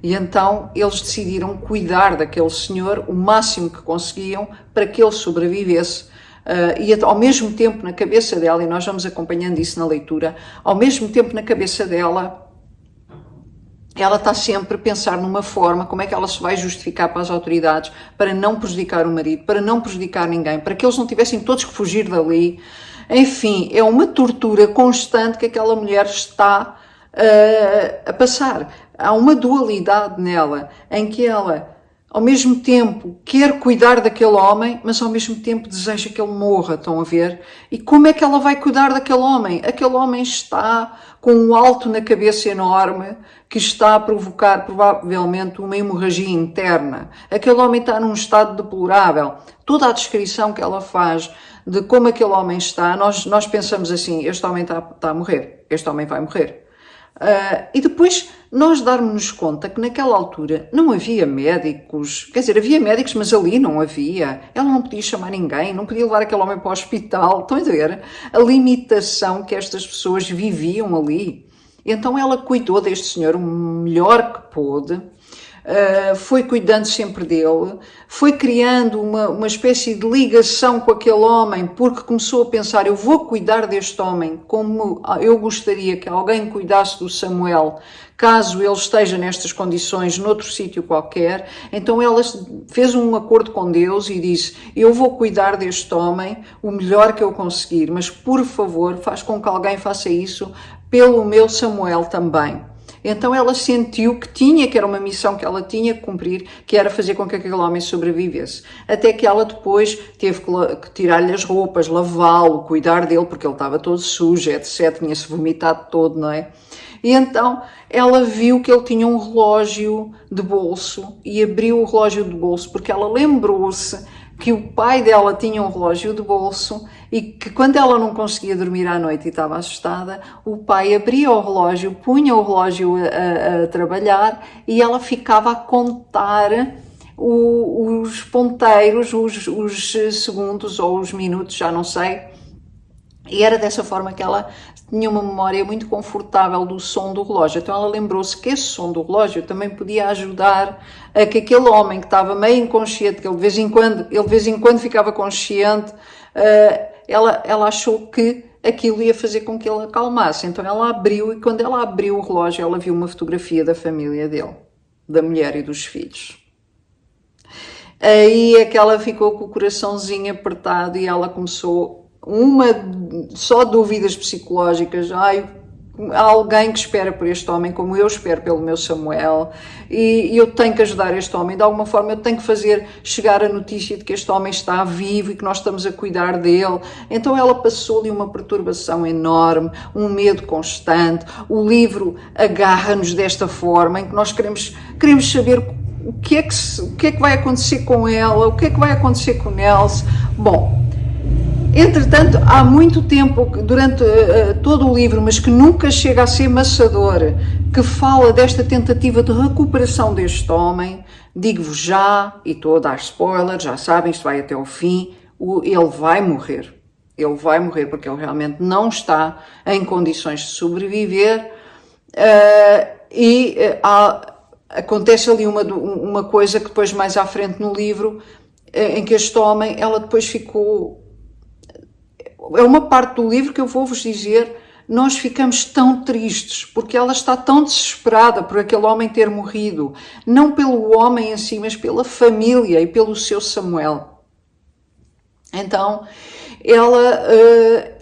E então eles decidiram cuidar daquele senhor o máximo que conseguiam para que ele sobrevivesse. E ao mesmo tempo na cabeça dela, e nós vamos acompanhando isso na leitura, ao mesmo tempo na cabeça dela, ela está sempre a pensar numa forma, como é que ela se vai justificar para as autoridades, para não prejudicar o marido, para não prejudicar ninguém, para que eles não tivessem todos que fugir dali. Enfim, é uma tortura constante que aquela mulher está a passar. Há uma dualidade nela, em que ela ao mesmo tempo quer cuidar daquele homem, mas ao mesmo tempo deseja que ele morra, estão a ver? E como é que ela vai cuidar daquele homem? Aquele homem está com um alto na cabeça enorme que está a provocar provavelmente uma hemorragia interna. Aquele homem está num estado deplorável. Toda a descrição que ela faz de como aquele homem está, nós pensamos assim, este homem está a morrer, este homem vai morrer. E depois nós darmos-nos conta que naquela altura não havia médicos, quer dizer, havia médicos, mas ali não havia. Ela não podia chamar ninguém, não podia levar aquele homem para o hospital. Estão a ver a limitação que estas pessoas viviam ali. Então ela cuidou deste senhor o melhor que pôde, foi cuidando sempre dele, foi criando uma espécie de ligação com aquele homem, porque começou a pensar, eu vou cuidar deste homem como eu gostaria que alguém cuidasse do Samuel, caso ele esteja nestas condições noutro sítio qualquer. Então ela fez um acordo com Deus e disse, eu vou cuidar deste homem o melhor que eu conseguir, mas por favor faz com que alguém faça isso pelo meu Samuel também. Então ela sentiu que era uma missão que ela tinha que cumprir, que era fazer com que aquele homem sobrevivesse. Até que ela depois teve que tirar-lhe as roupas, lavá-lo, cuidar dele, porque ele estava todo sujo, etc. Tinha-se vomitado todo, não é? E então ela viu que ele tinha um relógio de bolso e abriu o relógio de bolso, porque ela lembrou-se que o pai dela tinha um relógio de bolso e que quando ela não conseguia dormir à noite e estava assustada, o pai abria o relógio, punha o relógio a trabalhar e ela ficava a contar os ponteiros, os segundos ou os minutos, já não sei. E era dessa forma que ela tinha uma memória muito confortável do som do relógio. Então ela lembrou-se que esse som do relógio também podia ajudar a que aquele homem que estava meio inconsciente, que ele de vez em quando ficava consciente, ela achou que aquilo ia fazer com que ele acalmasse. Então ela abriu, e quando ela abriu o relógio, ela viu uma fotografia da família dele, da mulher e dos filhos. Aí é que ela ficou com o coraçãozinho apertado e ela começou só dúvidas psicológicas. Ai, há alguém que espera por este homem como eu espero pelo meu Samuel, e eu tenho que ajudar este homem, de alguma forma eu tenho que fazer chegar a notícia de que este homem está vivo e que nós estamos a cuidar dele. Então ela passou-lhe uma perturbação enorme, um medo constante. O livro agarra-nos desta forma, em que nós queremos saber o que é que vai acontecer com ela, o que é que vai acontecer com o Nelson. Bom, entretanto, há muito tempo, durante todo o livro, mas que nunca chega a ser maçador, que fala desta tentativa de recuperação deste homem. Digo-vos já, e estou a dar spoiler, já sabem, isto vai até ao fim, ele vai morrer. Ele vai morrer porque ele realmente não está em condições de sobreviver, acontece ali uma coisa que depois mais à frente no livro, em que este homem, ela depois ficou... É uma parte do livro que eu vou-vos dizer, nós ficamos tão tristes, porque ela está tão desesperada por aquele homem ter morrido, não pelo homem em si, mas pela família e pelo seu Samuel. Então,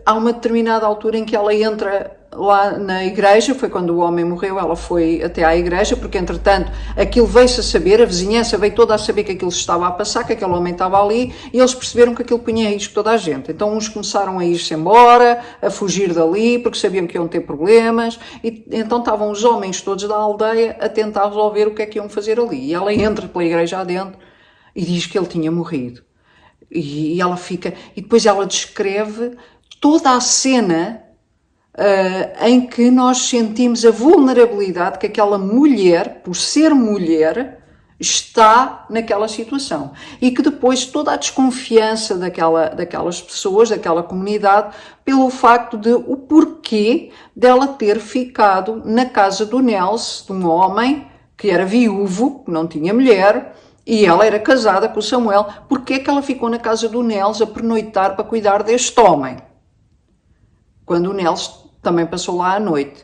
há uma determinada altura em que ela entra lá na igreja, foi quando o homem morreu, ela foi até à igreja, porque entretanto aquilo veio-se a saber, a vizinhança veio toda a saber que aquilo se estava a passar, que aquele homem estava ali, e eles perceberam que aquilo punha em risco toda a gente. Então uns começaram a ir-se embora, a fugir dali, porque sabiam que iam ter problemas, e então estavam os homens todos da aldeia a tentar resolver o que é que iam fazer ali. E ela entra pela igreja adentro e diz que ele tinha morrido. E ela fica... E depois ela descreve toda a cena em que nós sentimos a vulnerabilidade que aquela mulher, por ser mulher, está naquela situação. E que depois toda a desconfiança daquelas pessoas, daquela comunidade, pelo facto de o porquê dela ter ficado na casa do Nelson, de um homem que era viúvo, que não tinha mulher, e ela era casada com o Samuel. Porquê é que ela ficou na casa do Nelson a pernoitar para cuidar deste homem? Quando o Nelson também passou lá à noite.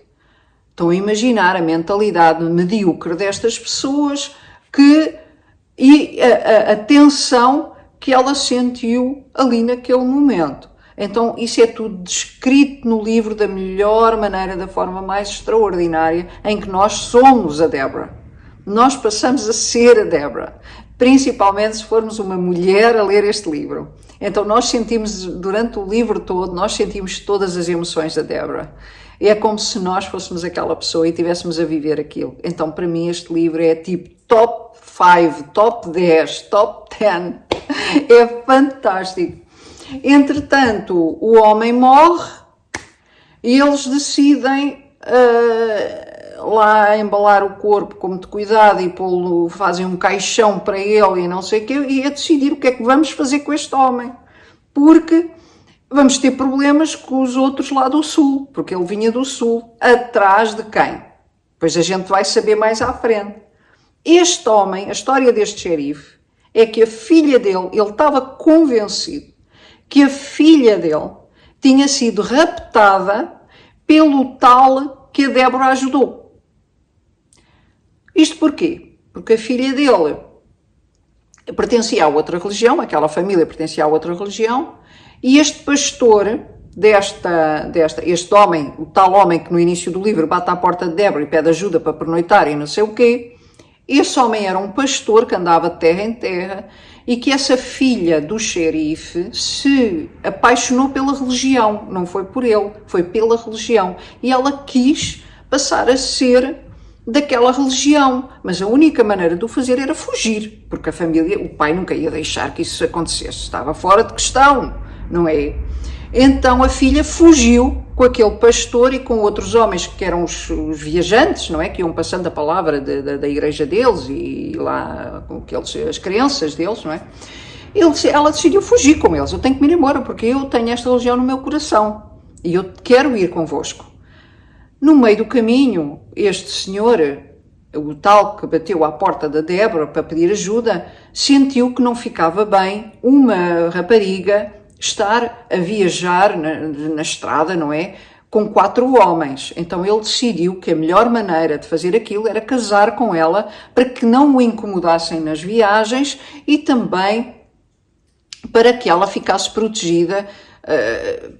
Estão a imaginar a mentalidade medíocre destas pessoas e a tensão que ela sentiu ali naquele momento. Então isso é tudo descrito no livro da melhor maneira, da forma mais extraordinária, em que nós somos a Deborah. Nós passamos a ser a Deborah, principalmente se formos uma mulher a ler este livro. Então nós sentimos, durante o livro todo, nós sentimos todas as emoções da Deborah. É como se nós fôssemos aquela pessoa e estivéssemos a viver aquilo. Então para mim este livro é tipo top 5, top 10, top 10. É fantástico. Entretanto, o homem morre e eles decidem lá embalar o corpo com muito cuidado e fazem um caixão para ele e não sei o quê, e a decidir o que é que vamos fazer com este homem, porque vamos ter problemas com os outros lá do sul, porque ele vinha do sul, atrás de quem? Pois a gente vai saber mais à frente. Este homem, a história deste xerife, é que a filha dele, ele estava convencido que a filha dele tinha sido raptada pelo tal que a Deborah ajudou. Isto porquê? Porque a filha dele pertencia a outra religião, aquela família pertencia a outra religião, e este pastor este homem, o tal homem que no início do livro bate à porta de Deborah e pede ajuda para pernoitar e não sei o quê, esse homem era um pastor que andava de terra em terra e que essa filha do xerife se apaixonou pela religião, não foi por ele, foi pela religião, e ela quis passar a ser daquela religião, mas a única maneira de o fazer era fugir, porque a família, o pai nunca ia deixar que isso acontecesse, estava fora de questão, não é? Então a filha fugiu com aquele pastor e com outros homens que eram os viajantes, não é? Que iam passando a palavra da igreja deles e lá com as crenças deles, não é? Ela decidiu fugir com eles. Eu tenho que me ir embora porque eu tenho esta religião no meu coração e eu quero ir convosco. No meio do caminho, este senhor, o tal que bateu à porta da Deborah para pedir ajuda, sentiu que não ficava bem uma rapariga estar a viajar na estrada, não é? Com 4 homens. Então ele decidiu que a melhor maneira de fazer aquilo era casar com ela para que não o incomodassem nas viagens e também para que ela ficasse protegida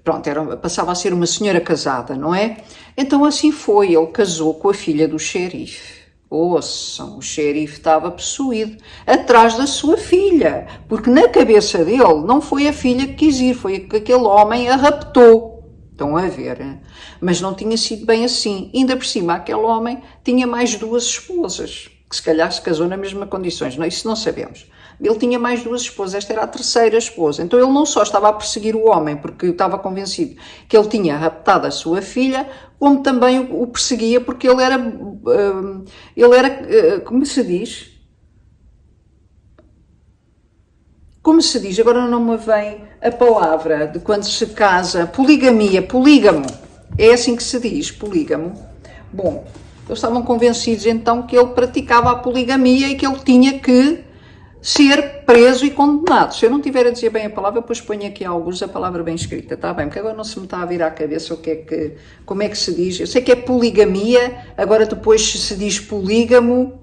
pronto, passava a ser uma senhora casada, não é? Então assim foi, ele casou com a filha do xerife. Ouçam, o xerife estava possuído atrás da sua filha, porque na cabeça dele não foi a filha que quis ir, foi que aquele homem a raptou. Estão a ver, hein? Mas não tinha sido bem assim. Ainda por cima, aquele homem tinha mais 2 esposas, que se calhar se casou nas mesmas condições, não, isso não sabemos. Ele tinha mais 2 esposas, esta era a 3ª esposa. Então ele não só estava a perseguir o homem, porque estava convencido que ele tinha raptado a sua filha, como também o perseguia porque ele era, como se diz? Como se diz, agora não me vem a palavra de quando se casa, poligamia, polígamo. É assim que se diz, polígamo. Bom, eles estavam convencidos então que ele praticava a poligamia e que ele tinha que ser preso e condenado. Se eu não tiver a dizer bem a palavra, depois ponho aqui alguns a palavra bem escrita, está bem? Porque agora não se me está a vir à cabeça como é que se diz. Eu sei que é poligamia, agora depois se diz polígamo,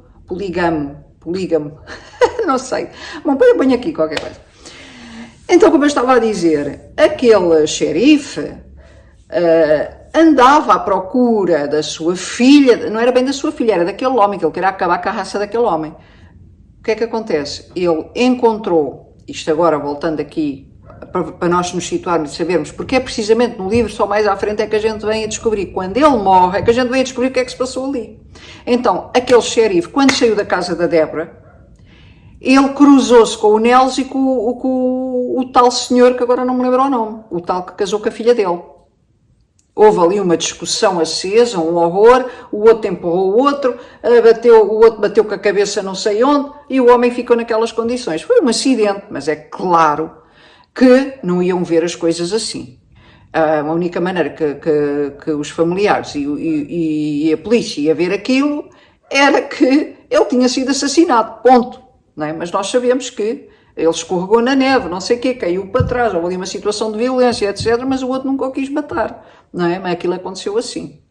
não sei. Bom, eu ponho aqui qualquer coisa. Então, como eu estava a dizer, aquele xerife andava à procura da sua filha, não era bem da sua filha, era daquele homem, que ele queria acabar com a raça daquele homem. O que é que acontece? Ele encontrou, isto agora voltando aqui, para nós nos situarmos e sabermos, porque é precisamente no livro, só mais à frente é que a gente vem a descobrir, quando ele morre, é que a gente vem a descobrir o que é que se passou ali. Então, aquele xerife, quando saiu da casa da Débora, ele cruzou-se com o Nels e com o tal senhor, que agora não me lembro o nome, o tal que casou com a filha dele. Houve ali uma discussão acesa, um horror, o outro empurrou o outro bateu com a cabeça não sei onde, e o homem ficou naquelas condições. Foi um acidente, mas é claro que não iam ver as coisas assim. A única maneira que os familiares e a polícia ia ver aquilo era que ele tinha sido assassinado, ponto. Não é? Mas nós sabemos que ele escorregou na neve, não sei o quê, caiu para trás, houve ali uma situação de violência, etc., mas o outro nunca o quis matar, não é? Mas aquilo aconteceu assim.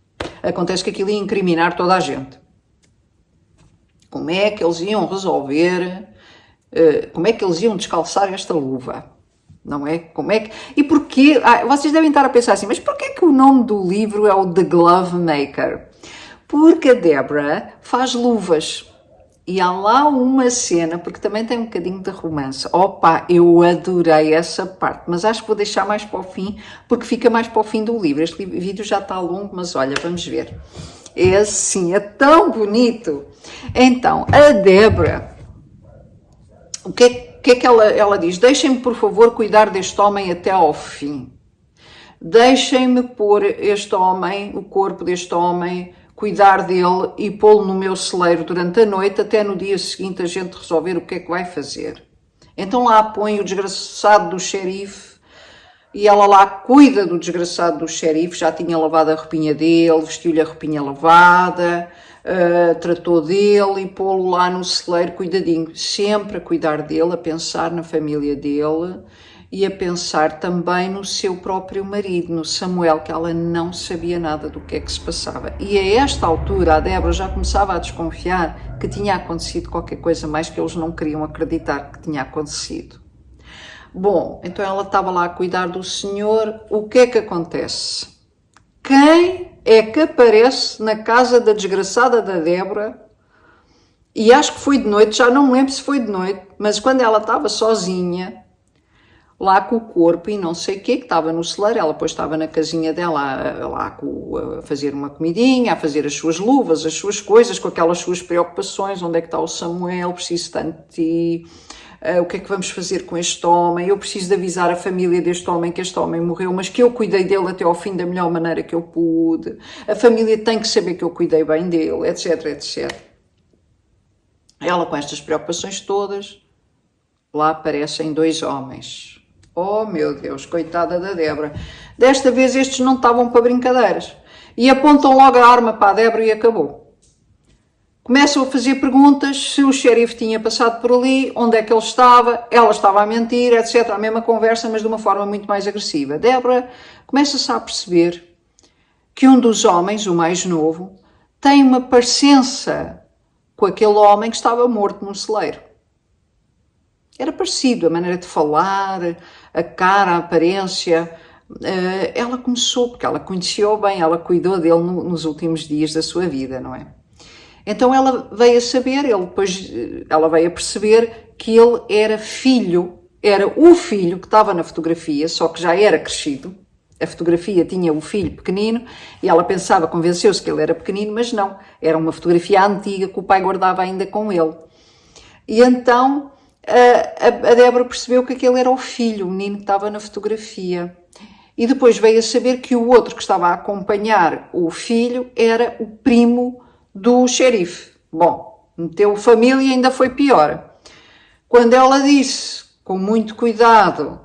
Acontece que aquilo ia incriminar toda a gente. Como é que eles iam resolver, como é que eles iam descalçar esta luva? Não é? Como é que... E porquê? Vocês devem estar a pensar assim, mas porquê que o nome do livro é o The Glove Maker? Porque a Deborah faz luvas. E há lá uma cena, porque também tem um bocadinho de romance. Opa, eu adorei essa parte, mas acho que vou deixar mais para o fim, porque fica mais para o fim do livro. Este vídeo já está longo, mas olha, vamos ver. É assim, é tão bonito. Então, a Deborah, o que é que ela diz? Deixem-me, por favor, cuidar deste homem até ao fim. Deixem-me pôr este homem, o corpo deste homem, cuidar dele e pô-lo no meu celeiro durante a noite, até no dia seguinte a gente resolver o que é que vai fazer. Então lá põe o desgraçado do xerife e ela lá cuida do desgraçado do xerife, já tinha lavado a roupinha dele, vestiu-lhe a roupinha lavada, tratou dele e pô-lo lá no celeiro cuidadinho, sempre a cuidar dele, a pensar na família dele e a pensar também no seu próprio marido, no Samuel, que ela não sabia nada do que é que se passava. E a esta altura a Débora já começava a desconfiar que tinha acontecido qualquer coisa mais que eles não queriam acreditar que tinha acontecido. Bom, então ela estava lá a cuidar do senhor, o que é que acontece? Quem é que aparece na casa da desgraçada da Débora? E acho que foi de noite, já não me lembro se foi de noite, mas quando ela estava sozinha, lá com o corpo e não sei o quê, que estava no celeiro, ela depois estava na casinha dela lá a fazer uma comidinha, a fazer as suas luvas, as suas coisas, com aquelas suas preocupações, onde é que está o Samuel, preciso tanto de ti, o que é que vamos fazer com este homem, eu preciso de avisar a família deste homem que este homem morreu, mas que eu cuidei dele até ao fim da melhor maneira que eu pude, a família tem que saber que eu cuidei bem dele, etc, etc. Ela com estas preocupações todas, lá aparecem 2 homens. Oh meu Deus, coitada da Débora. Desta vez estes não estavam para brincadeiras. E apontam logo a arma para a Débora e acabou. Começam a fazer perguntas se o xerife tinha passado por ali, onde é que ele estava, ela estava a mentir, etc. A mesma conversa, mas de uma forma muito mais agressiva. Débora começa-se a perceber que um dos homens, o mais novo, tem uma parecença com aquele homem que estava morto num celeiro. Era parecido, a maneira de falar, a cara, a aparência. Ela começou, porque ela conheceu bem, ela cuidou dele nos últimos dias da sua vida, não é? Então ela veio a saber, ela veio a perceber que ele era o filho que estava na fotografia, só que já era crescido. A fotografia tinha o filho pequenino e ela pensava, convenceu-se que ele era pequenino, mas não, era uma fotografia antiga que o pai guardava ainda com ele. E então a Débora percebeu que aquele era o filho, o menino que estava na fotografia. E depois veio a saber que o outro que estava a acompanhar o filho era o primo do xerife. Bom, meteu família e ainda foi pior. Quando ela disse, com muito cuidado,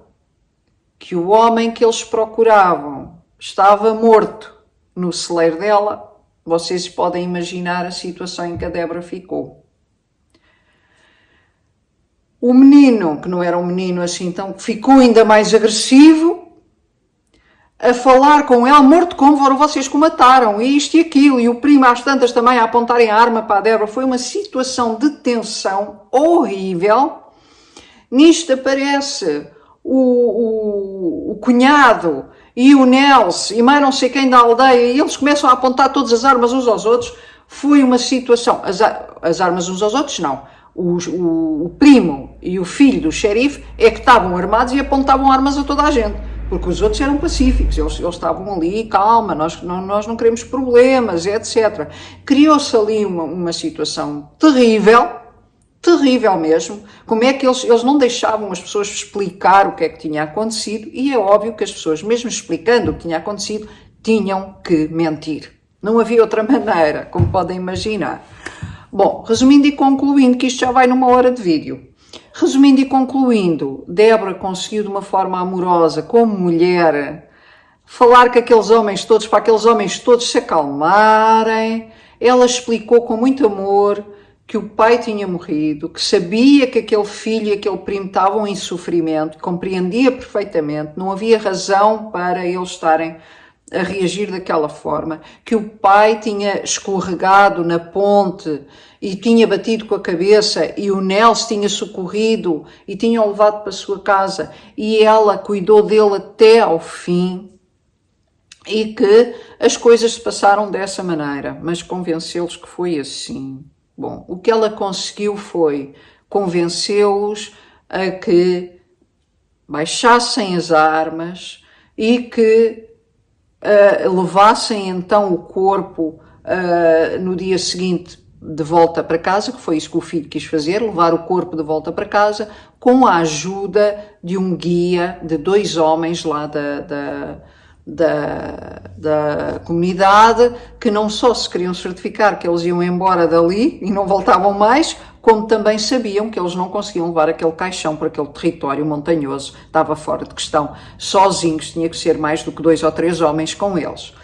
que o homem que eles procuravam estava morto no celeiro dela, vocês podem imaginar a situação em que a Débora ficou. O menino, que não era um menino assim, então ficou ainda mais agressivo, a falar com ela, morto como foram vocês que o mataram, e isto e aquilo, e o primo às tantas também a apontarem a arma para a Débora. Foi uma situação de tensão horrível. Nisto aparece o cunhado e o Nelson e mais não sei quem da aldeia, e eles começam a apontar todas as armas uns aos outros. Foi uma situação, as armas uns aos outros não, o primo e o filho do xerife é que estavam armados e apontavam armas a toda a gente, porque os outros eram pacíficos, eles estavam ali, calma, nós não queremos problemas, etc. Criou-se ali uma situação terrível mesmo. Como é que eles não deixavam as pessoas explicar o que é que tinha acontecido, e é óbvio que as pessoas, mesmo explicando o que tinha acontecido, tinham que mentir. Não havia outra maneira, como podem imaginar. Bom, resumindo e concluindo, que isto já vai numa hora de vídeo. Resumindo e concluindo, Débora conseguiu de uma forma amorosa, como mulher, falar com aqueles homens todos, para aqueles homens todos se acalmarem. Ela explicou com muito amor que o pai tinha morrido, que sabia que aquele filho e aquele primo estavam em sofrimento, compreendia perfeitamente, não havia razão para eles estarem a reagir daquela forma, que o pai tinha escorregado na ponte e tinha batido com a cabeça e o Nelson tinha socorrido e tinha o levado para a sua casa e ela cuidou dele até ao fim, e que as coisas se passaram dessa maneira, mas convenceu-los que foi assim. Bom, o que ela conseguiu foi convencê-los a que baixassem as armas e que levassem então o corpo no dia seguinte de volta para casa, que foi isso que o filho quis fazer, levar o corpo de volta para casa, com a ajuda de um guia, de 2 homens lá da comunidade, que não só se queriam certificar que eles iam embora dali e não voltavam mais, como também sabiam que eles não conseguiam levar aquele caixão para aquele território montanhoso, estava fora de questão, sozinhos, tinha que ser mais do que 2 ou 3 homens com eles.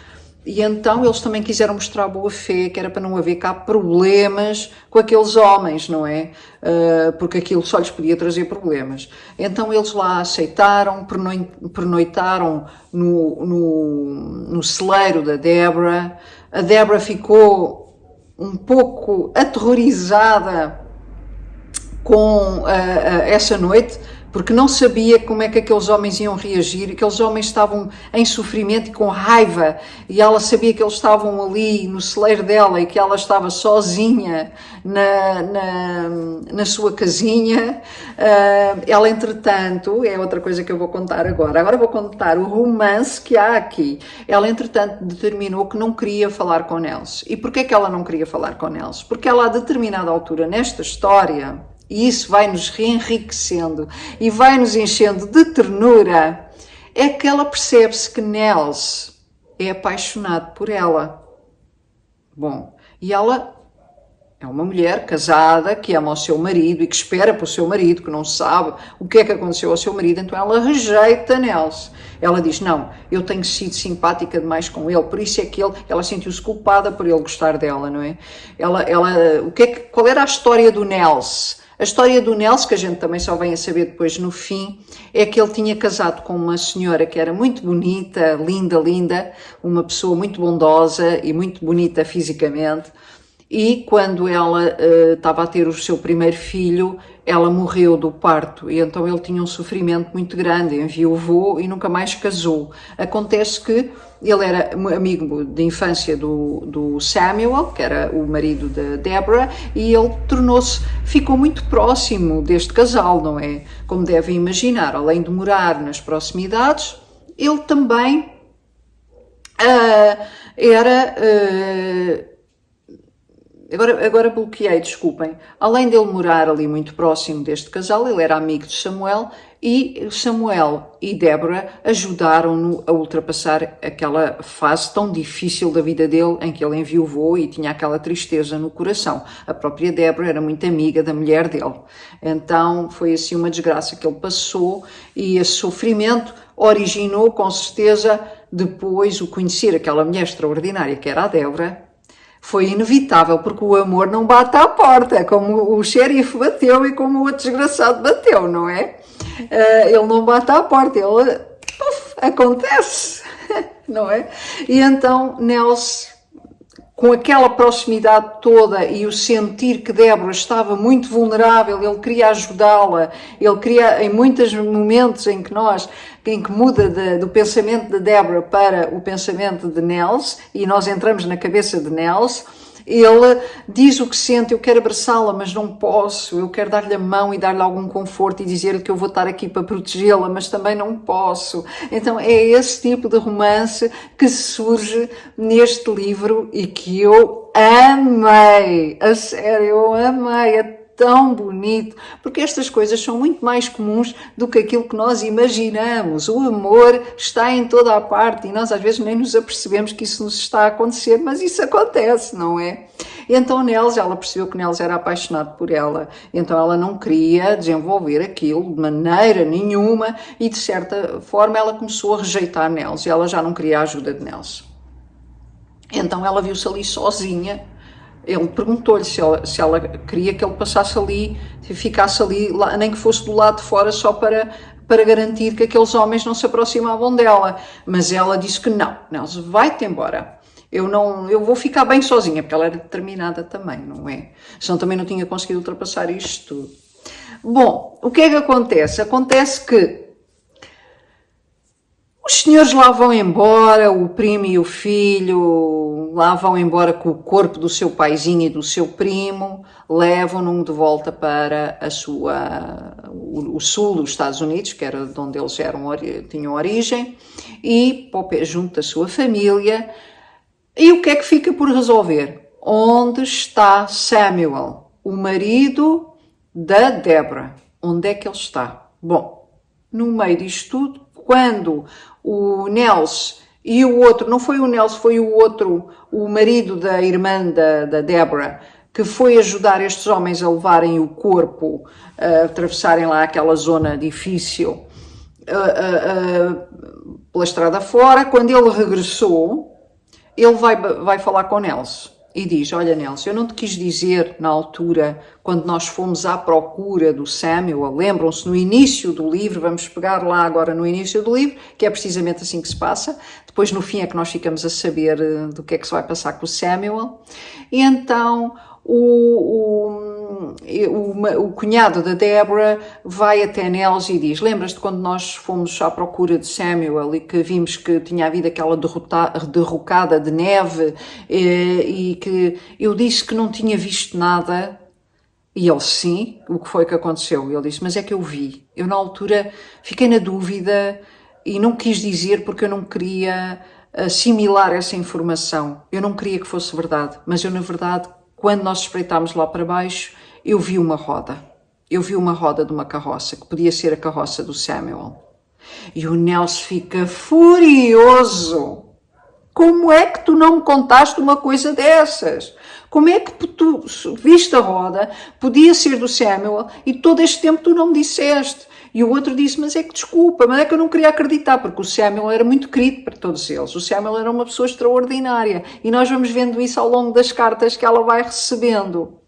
E então eles também quiseram mostrar boa fé, que era para não haver cá problemas com aqueles homens, não é? Porque aquilo só lhes podia trazer problemas. Então eles lá aceitaram, pernoitaram no celeiro da Débora. A Débora ficou um pouco aterrorizada com essa noite, porque não sabia como é que aqueles homens iam reagir. Aqueles homens estavam em sofrimento e com raiva, e ela sabia que eles estavam ali no celeiro dela e que ela estava sozinha na sua casinha. Ela, entretanto, é outra coisa que eu vou contar agora vou contar o romance que há aqui. Ela, entretanto, determinou que não queria falar com Nelson. E porquê que ela não queria falar com Nelson? Porque ela, a determinada altura nesta história, e isso vai nos enriquecendo e vai nos enchendo de ternura, é que ela percebe-se que Nelson é apaixonado por ela. Bom, e ela é uma mulher casada que ama o seu marido e que espera pelo seu marido, que não sabe o que é que aconteceu ao seu marido, então ela rejeita Nelson. Ela diz, não, eu tenho sido simpática demais com ele, por isso é que ela sentiu-se culpada por ele gostar dela, não é? Qual era a história do Nelson? A história do Nelson, que a gente também só vem a saber depois no fim, é que ele tinha casado com uma senhora que era muito bonita, linda, uma pessoa muito bondosa e muito bonita fisicamente, E quando ela estava a ter o seu primeiro filho, ela morreu do parto, e então ele tinha um sofrimento muito grande, enviuvou e nunca mais casou. Acontece que ele era amigo de infância do Samuel, que era o marido da Deborah, e ele ficou muito próximo deste casal, não é? Como devem imaginar, além de morar nas proximidades, ele também era... Agora bloqueei, desculpem. Além dele morar ali muito próximo deste casal, ele era amigo de Samuel, e Samuel e Deborah ajudaram-no a ultrapassar aquela fase tão difícil da vida dele, em que ele enviuvou e tinha aquela tristeza no coração. A própria Deborah era muito amiga da mulher dele. Então foi assim uma desgraça que ele passou, e esse sofrimento originou com certeza depois o conhecer aquela mulher extraordinária que era a Deborah. Foi inevitável, porque o amor não bate à porta, como o xerife bateu e como o outro desgraçado bateu, não é? Ele não bate à porta, ele acontece, não é? E então Nels, com aquela proximidade toda e o sentir que Deborah estava muito vulnerável, ele queria ajudá-la, ele queria, em muitos momentos em que muda do pensamento de Deborah para o pensamento de Nels, e nós entramos na cabeça de Nels, ele diz o que sente: eu quero abraçá-la, mas não posso, eu quero dar-lhe a mão e dar-lhe algum conforto e dizer-lhe que eu vou estar aqui para protegê-la, mas também não posso. Então é esse tipo de romance que surge neste livro e que eu amei, a sério, eu amei, é tão bonito, porque estas coisas são muito mais comuns do que aquilo que nós imaginamos. O amor está em toda a parte e nós às vezes nem nos apercebemos que isso nos está a acontecer, mas isso acontece, não é? E então Nels, ela percebeu que Nels era apaixonado por ela, então ela não queria desenvolver aquilo de maneira nenhuma, e de certa forma ela começou a rejeitar Nels, e ela já não queria a ajuda de Nels. Então ela viu-se ali sozinha. Ele perguntou-lhe se ela queria que ele passasse ali, ficasse ali, nem que fosse do lado de fora, só para garantir que aqueles homens não se aproximavam dela. Mas ela disse que não, Nels, vai-te embora. Eu vou ficar bem sozinha, porque ela era determinada também, não é? Senão também não tinha conseguido ultrapassar isto tudo. Bom, o que é que acontece? Acontece que os senhores lá vão embora, o primo e o filho lá vão embora com o corpo do seu paizinho e do seu primo, levam-no de volta para o sul dos Estados Unidos, que era de onde eles tinham origem, e junto da sua família. E o que é que fica por resolver? Onde está Samuel, o marido da Deborah? Onde é que ele está? Bom, no meio disto tudo, quando o Nels e o outro, não foi o Nels, foi o outro, o marido da irmã da Deborah, que foi ajudar estes homens a levarem o corpo, a atravessarem lá aquela zona difícil, pela estrada fora. Quando ele regressou, ele vai falar com o Nels e diz: olha, Nels, eu não te quis dizer na altura, quando nós fomos à procura do Samuel, lembram-se, no início do livro, vamos pegar lá agora no início do livro, que é precisamente assim que se passa, depois no fim é que nós ficamos a saber do que é que se vai passar com o Samuel. E então o cunhado da Deborah vai até Nels e diz: lembras-te quando nós fomos à procura de Samuel e que vimos que tinha havido aquela derrocada de neve e que eu disse que não tinha visto nada? E ele: sim, o que foi que aconteceu? E ele disse: mas é que eu vi. Eu na altura fiquei na dúvida e não quis dizer porque eu não queria assimilar essa informação. Eu não queria que fosse verdade, mas eu na verdade, quando nós espreitámos lá para baixo, eu vi uma roda. Eu vi uma roda de uma carroça, que podia ser a carroça do Samuel. E o Nels fica furioso. Como é que tu não me contaste uma coisa dessas? Como é que tu viste a roda, podia ser do Samuel, e todo este tempo tu não me disseste? E o outro disse: mas é que desculpa, mas é que eu não queria acreditar, porque o Samuel era muito querido para todos eles. O Samuel era uma pessoa extraordinária. E nós vamos vendo isso ao longo das cartas que ela vai recebendo.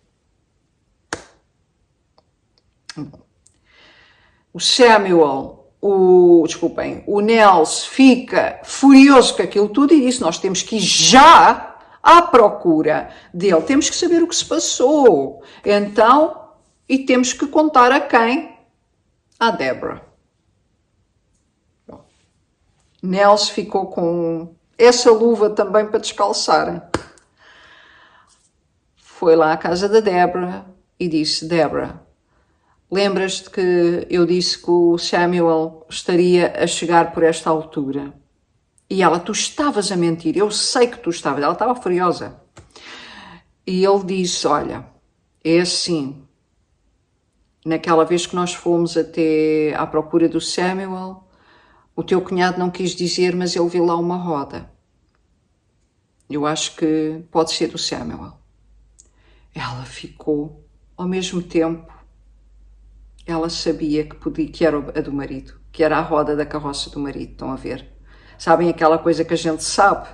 O Samuel, o Nels fica furioso com aquilo tudo e disse: nós temos que ir já à procura dele. Temos que saber o que se passou. Então, e temos que contar a quem? A Deborah. Bom, Nels ficou com essa luva também para descalçar. Foi lá à casa da Deborah e disse: Deborah, lembras-te que eu disse que o Samuel estaria a chegar por esta altura? E ela: tu estavas a mentir, eu sei que tu estavas. Ela estava furiosa. E ele disse: olha, é assim, naquela vez que nós fomos até à procura do Samuel, o teu cunhado não quis dizer, mas ele viu lá uma roda. Eu acho que pode ser do Samuel. Ela ficou, ao mesmo tempo, ela sabia que era a do marido, que era a roda da carroça do marido, estão a ver? Sabem aquela coisa que a gente sabe?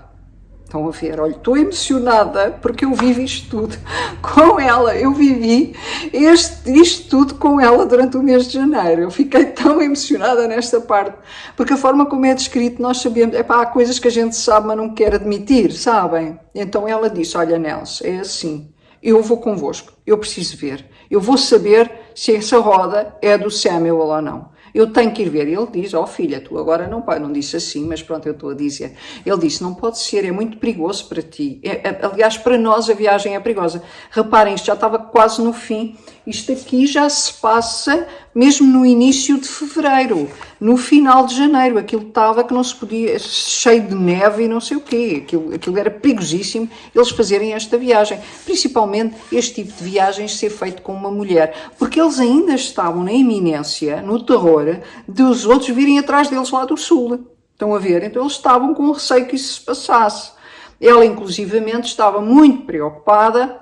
Estão a ver? Olha, estou emocionada porque eu vivi isto tudo com ela. Eu vivi isto tudo com ela durante o mês de janeiro. Eu fiquei tão emocionada nesta parte, porque a forma como é descrito, nós sabemos, há coisas que a gente sabe, mas não quer admitir, sabem? Então ela disse: olha, Nelson, é assim, eu vou convosco, eu preciso ver, eu vou saber se essa roda é do Samuel ou não. Eu tenho que ir ver. Ele diz: oh filha, tu agora não pode. Não disse assim, mas pronto, eu estou a dizer. Ele disse: não pode ser, é muito perigoso para ti. Aliás, para nós a viagem é perigosa. Reparem, isto já estava quase no fim. Isto aqui já se passa mesmo no início de fevereiro. No final de janeiro, aquilo estava que não se podia, cheio de neve e não sei o quê. Aquilo era perigosíssimo eles fazerem esta viagem. Principalmente este tipo de viagens ser feito com uma mulher. Porque eles ainda estavam na iminência, no terror, dos outros virem atrás deles lá do sul. Estão a ver? Então eles estavam com receio que isso se passasse. Ela, inclusivamente, estava muito preocupada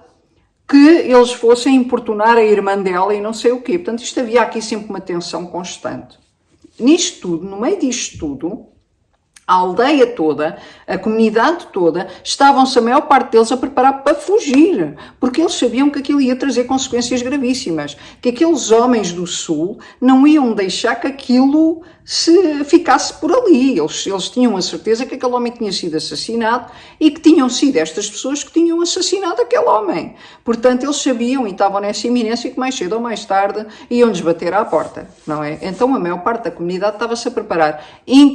que eles fossem importunar a irmã dela e não sei o quê. Portanto, isto havia aqui sempre uma tensão constante. Nisto tudo, no meio disto tudo, a aldeia toda, a comunidade toda, estavam-se a maior parte deles a preparar para fugir, porque eles sabiam que aquilo ia trazer consequências gravíssimas, que aqueles homens do sul não iam deixar que aquilo se ficasse por ali. Eles tinham a certeza que aquele homem tinha sido assassinado e que tinham sido estas pessoas que tinham assassinado aquele homem. Portanto, eles sabiam e estavam nessa iminência que mais cedo ou mais tarde iam-lhes bater à porta, não é? Então a maior parte da comunidade estava-se a preparar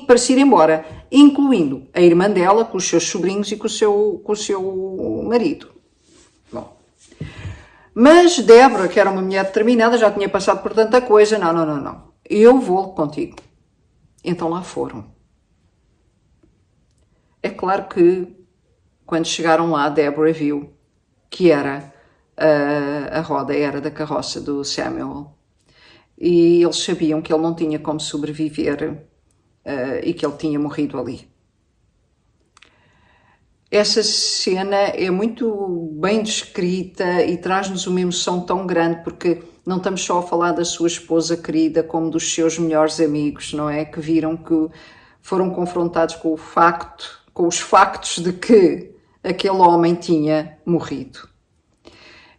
para se ir embora, incluindo a irmã dela, com os seus sobrinhos e com o seu marido. Bom. Mas Débora, que era uma mulher determinada, já tinha passado por tanta coisa: não, eu vou contigo. Então lá foram. É claro que quando chegaram lá, Débora viu que era a roda era da carroça do Samuel. E eles sabiam que ele não tinha como sobreviver e que ele tinha morrido ali. Essa cena é muito bem descrita e traz-nos uma emoção tão grande, porque não estamos só a falar da sua esposa querida, como dos seus melhores amigos, não é? Que viram que foram confrontados com os factos de que aquele homem tinha morrido.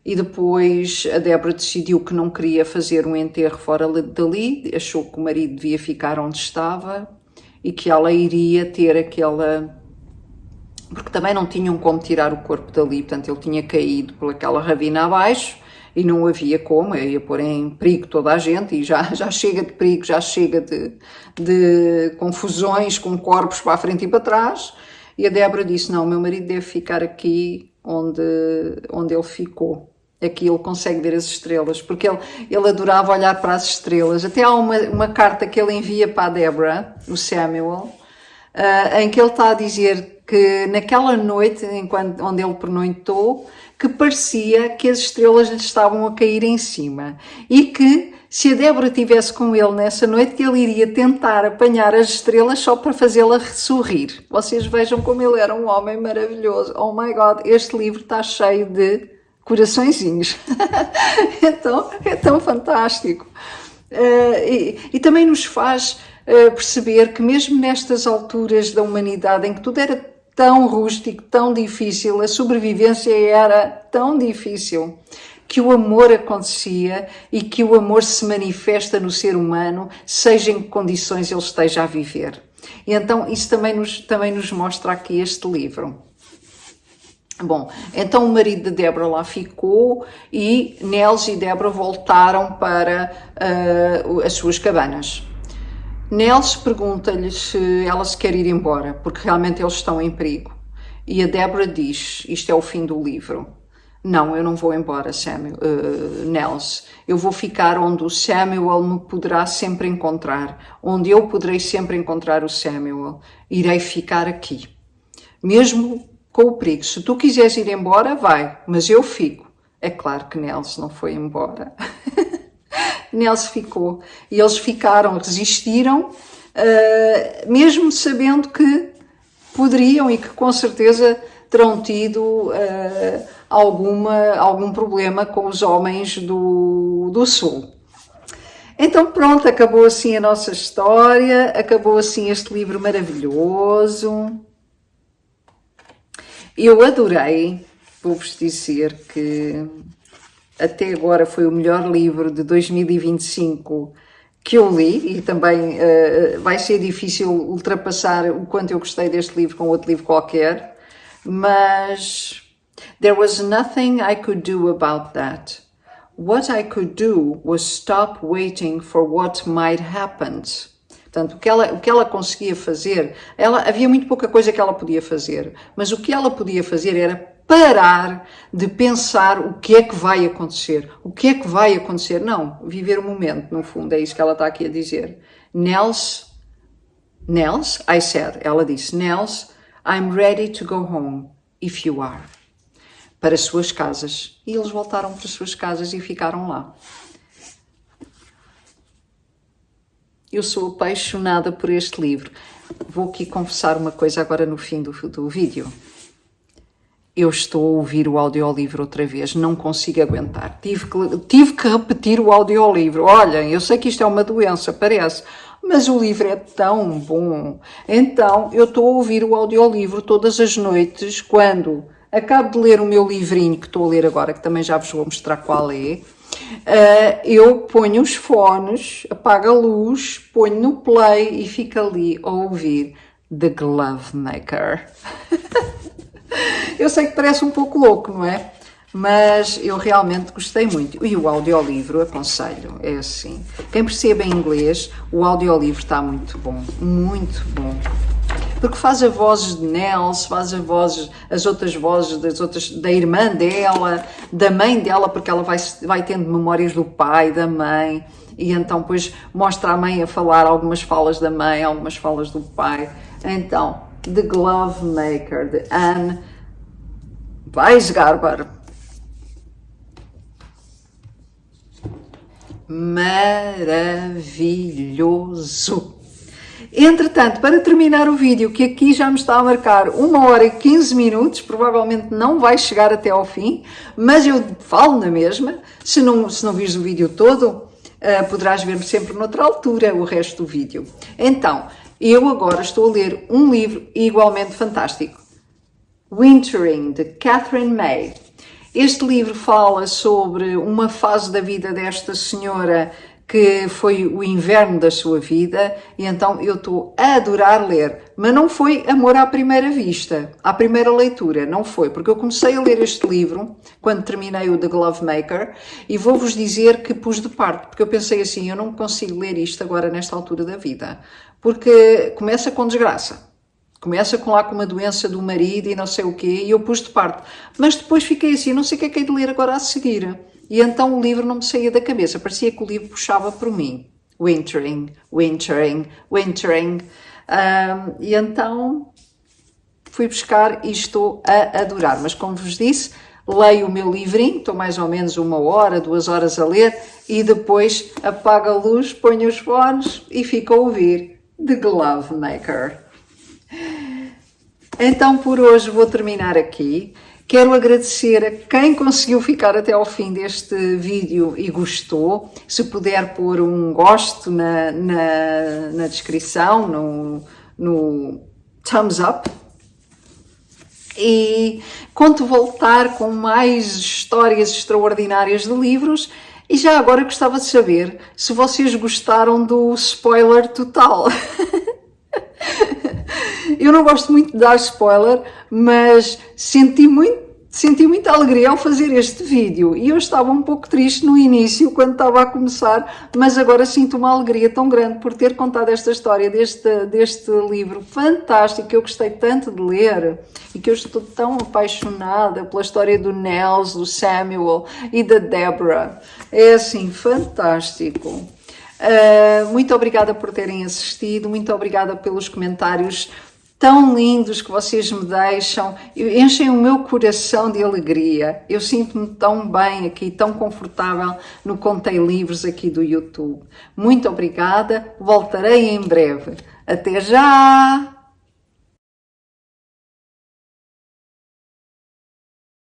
E depois a Débora decidiu que não queria fazer um enterro fora dali, achou que o marido devia ficar onde estava e que ela iria ter aquela... Porque também não tinham como tirar o corpo dali, portanto ele tinha caído por aquela ravina abaixo e não havia como, ia pôr em perigo toda a gente e já chega de perigo, já chega de confusões com corpos para a frente e para trás. E a Débora disse: não, meu marido deve ficar aqui onde ele ficou. Aqui ele consegue ver as estrelas, porque ele adorava olhar para as estrelas. Até há uma carta que ele envia para a Débora, o Samuel, em que ele está a dizer que naquela noite, onde ele pernoitou, que parecia que as estrelas lhe estavam a cair em cima e que, se a Débora estivesse com ele nessa noite, que ele iria tentar apanhar as estrelas só para fazê-la sorrir. Vocês vejam como ele era um homem maravilhoso. Oh my God, este livro está cheio de coraçõezinhos. Então, é tão fantástico. E também nos faz perceber que mesmo nestas alturas da humanidade em que tudo era tão rústico, tão difícil, a sobrevivência era tão difícil, que o amor acontecia e que o amor se manifesta no ser humano, seja em que condições ele esteja a viver. E então isso também nos mostra aqui este livro. Bom, então o marido de Deborah lá ficou e Nels e Deborah voltaram para as suas cabanas. Nels pergunta-lhe se ela se quer ir embora, porque realmente eles estão em perigo. E a Deborah diz, isto é o fim do livro, não, eu não vou embora, Nels. Eu vou ficar onde o Samuel me poderá sempre encontrar, onde eu poderei sempre encontrar o Samuel. Irei ficar aqui, mesmo com o perigo. Se tu quiseres ir embora, vai, mas eu fico. É claro que Nels não foi embora. Nels ficou. E eles ficaram, resistiram, mesmo sabendo que poderiam e que com certeza terão tido algum problema com os homens do Sul. Então pronto, acabou assim a nossa história, acabou assim este livro maravilhoso. Eu adorei, vou-vos dizer que até agora foi o melhor livro de 2025 que eu li e também vai ser difícil ultrapassar o quanto eu gostei deste livro com outro livro qualquer, mas there was nothing I could do about that. What I could do was stop waiting for what might happen. Portanto, o que ela conseguia fazer, havia muito pouca coisa que ela podia fazer, mas o que ela podia fazer era parar de pensar o que é que vai acontecer. O que é que vai acontecer? Não, viver o momento, no fundo, é isso que ela está aqui a dizer. Nels, I said, ela disse, Nels, I'm ready to go home, if you are. Para as suas casas. E eles voltaram para as suas casas e ficaram lá. Eu sou apaixonada por este livro. Vou aqui confessar uma coisa agora no fim do vídeo. Eu estou a ouvir o audiolivro outra vez, não consigo aguentar. Tive que repetir o audiolivro. Olhem, eu sei que isto é uma doença, parece, mas o livro é tão bom. Então, eu estou a ouvir o audiolivro todas as noites, quando acabo de ler o meu livrinho, que estou a ler agora, que também já vos vou mostrar qual é. Eu ponho os fones, apago a luz, ponho no play e fico ali a ouvir The Glove Maker. Eu sei que parece um pouco louco, não é? Mas eu realmente gostei muito. E o audiolivro, aconselho, é assim. Quem percebe inglês, o audiolivro está muito bom. Muito bom. Porque faz as vozes de Nels, faz as outras vozes da irmã dela, da mãe dela, porque ela vai tendo memórias do pai, da mãe. E então depois mostra a mãe a falar algumas falas da mãe, algumas falas do pai. Então, The Glove Maker, de Anne Weisgarber. Maravilhoso! Entretanto, para terminar o vídeo, que aqui já me está a marcar 1h15, provavelmente não vai chegar até ao fim, mas eu falo na mesma. Se não vires o vídeo todo, poderás ver-me sempre noutra altura o resto do vídeo. Então, eu agora estou a ler um livro igualmente fantástico, Wintering, de Katherine May. Este livro fala sobre uma fase da vida desta senhora que foi o inverno da sua vida, e então eu estou a adorar ler. Mas não foi amor à primeira vista, à primeira leitura, não foi, porque eu comecei a ler este livro quando terminei o The Glove Maker, e vou-vos dizer que pus de parte, porque eu pensei assim, eu não consigo ler isto agora nesta altura da vida, porque começa com desgraça. Começa com uma doença do marido e não sei o quê, e eu pus de parte. Mas depois fiquei assim, não sei o que é que hei de ler agora a seguir. E então o livro não me saía da cabeça, parecia que o livro puxava por mim. Wintering. E então fui buscar e estou a adorar. Mas como vos disse, leio o meu livrinho, estou mais ou menos 1 hora, 2 horas a ler, e depois apago a luz, ponho os fones e fico a ouvir The Glove Maker. Então por hoje vou terminar aqui. Quero agradecer a quem conseguiu ficar até ao fim deste vídeo e gostou. Se puder pôr um gosto na descrição, no thumbs up. E conto voltar com mais histórias extraordinárias de livros. E já agora gostava de saber se vocês gostaram do spoiler total. Eu não gosto muito de dar spoiler, mas senti muito senti muita alegria ao fazer este vídeo e eu estava um pouco triste no início, quando estava a começar, mas agora sinto uma alegria tão grande por ter contado esta história deste livro fantástico que eu gostei tanto de ler e que eu estou tão apaixonada pela história do Nels, do Samuel e da Deborah. É assim, fantástico. Muito obrigada por terem assistido, muito obrigada pelos comentários tão lindos que vocês me deixam, enchem o meu coração de alegria. Eu sinto-me tão bem aqui, tão confortável no Contei Livros aqui do YouTube. Muito obrigada, voltarei em breve. Até já!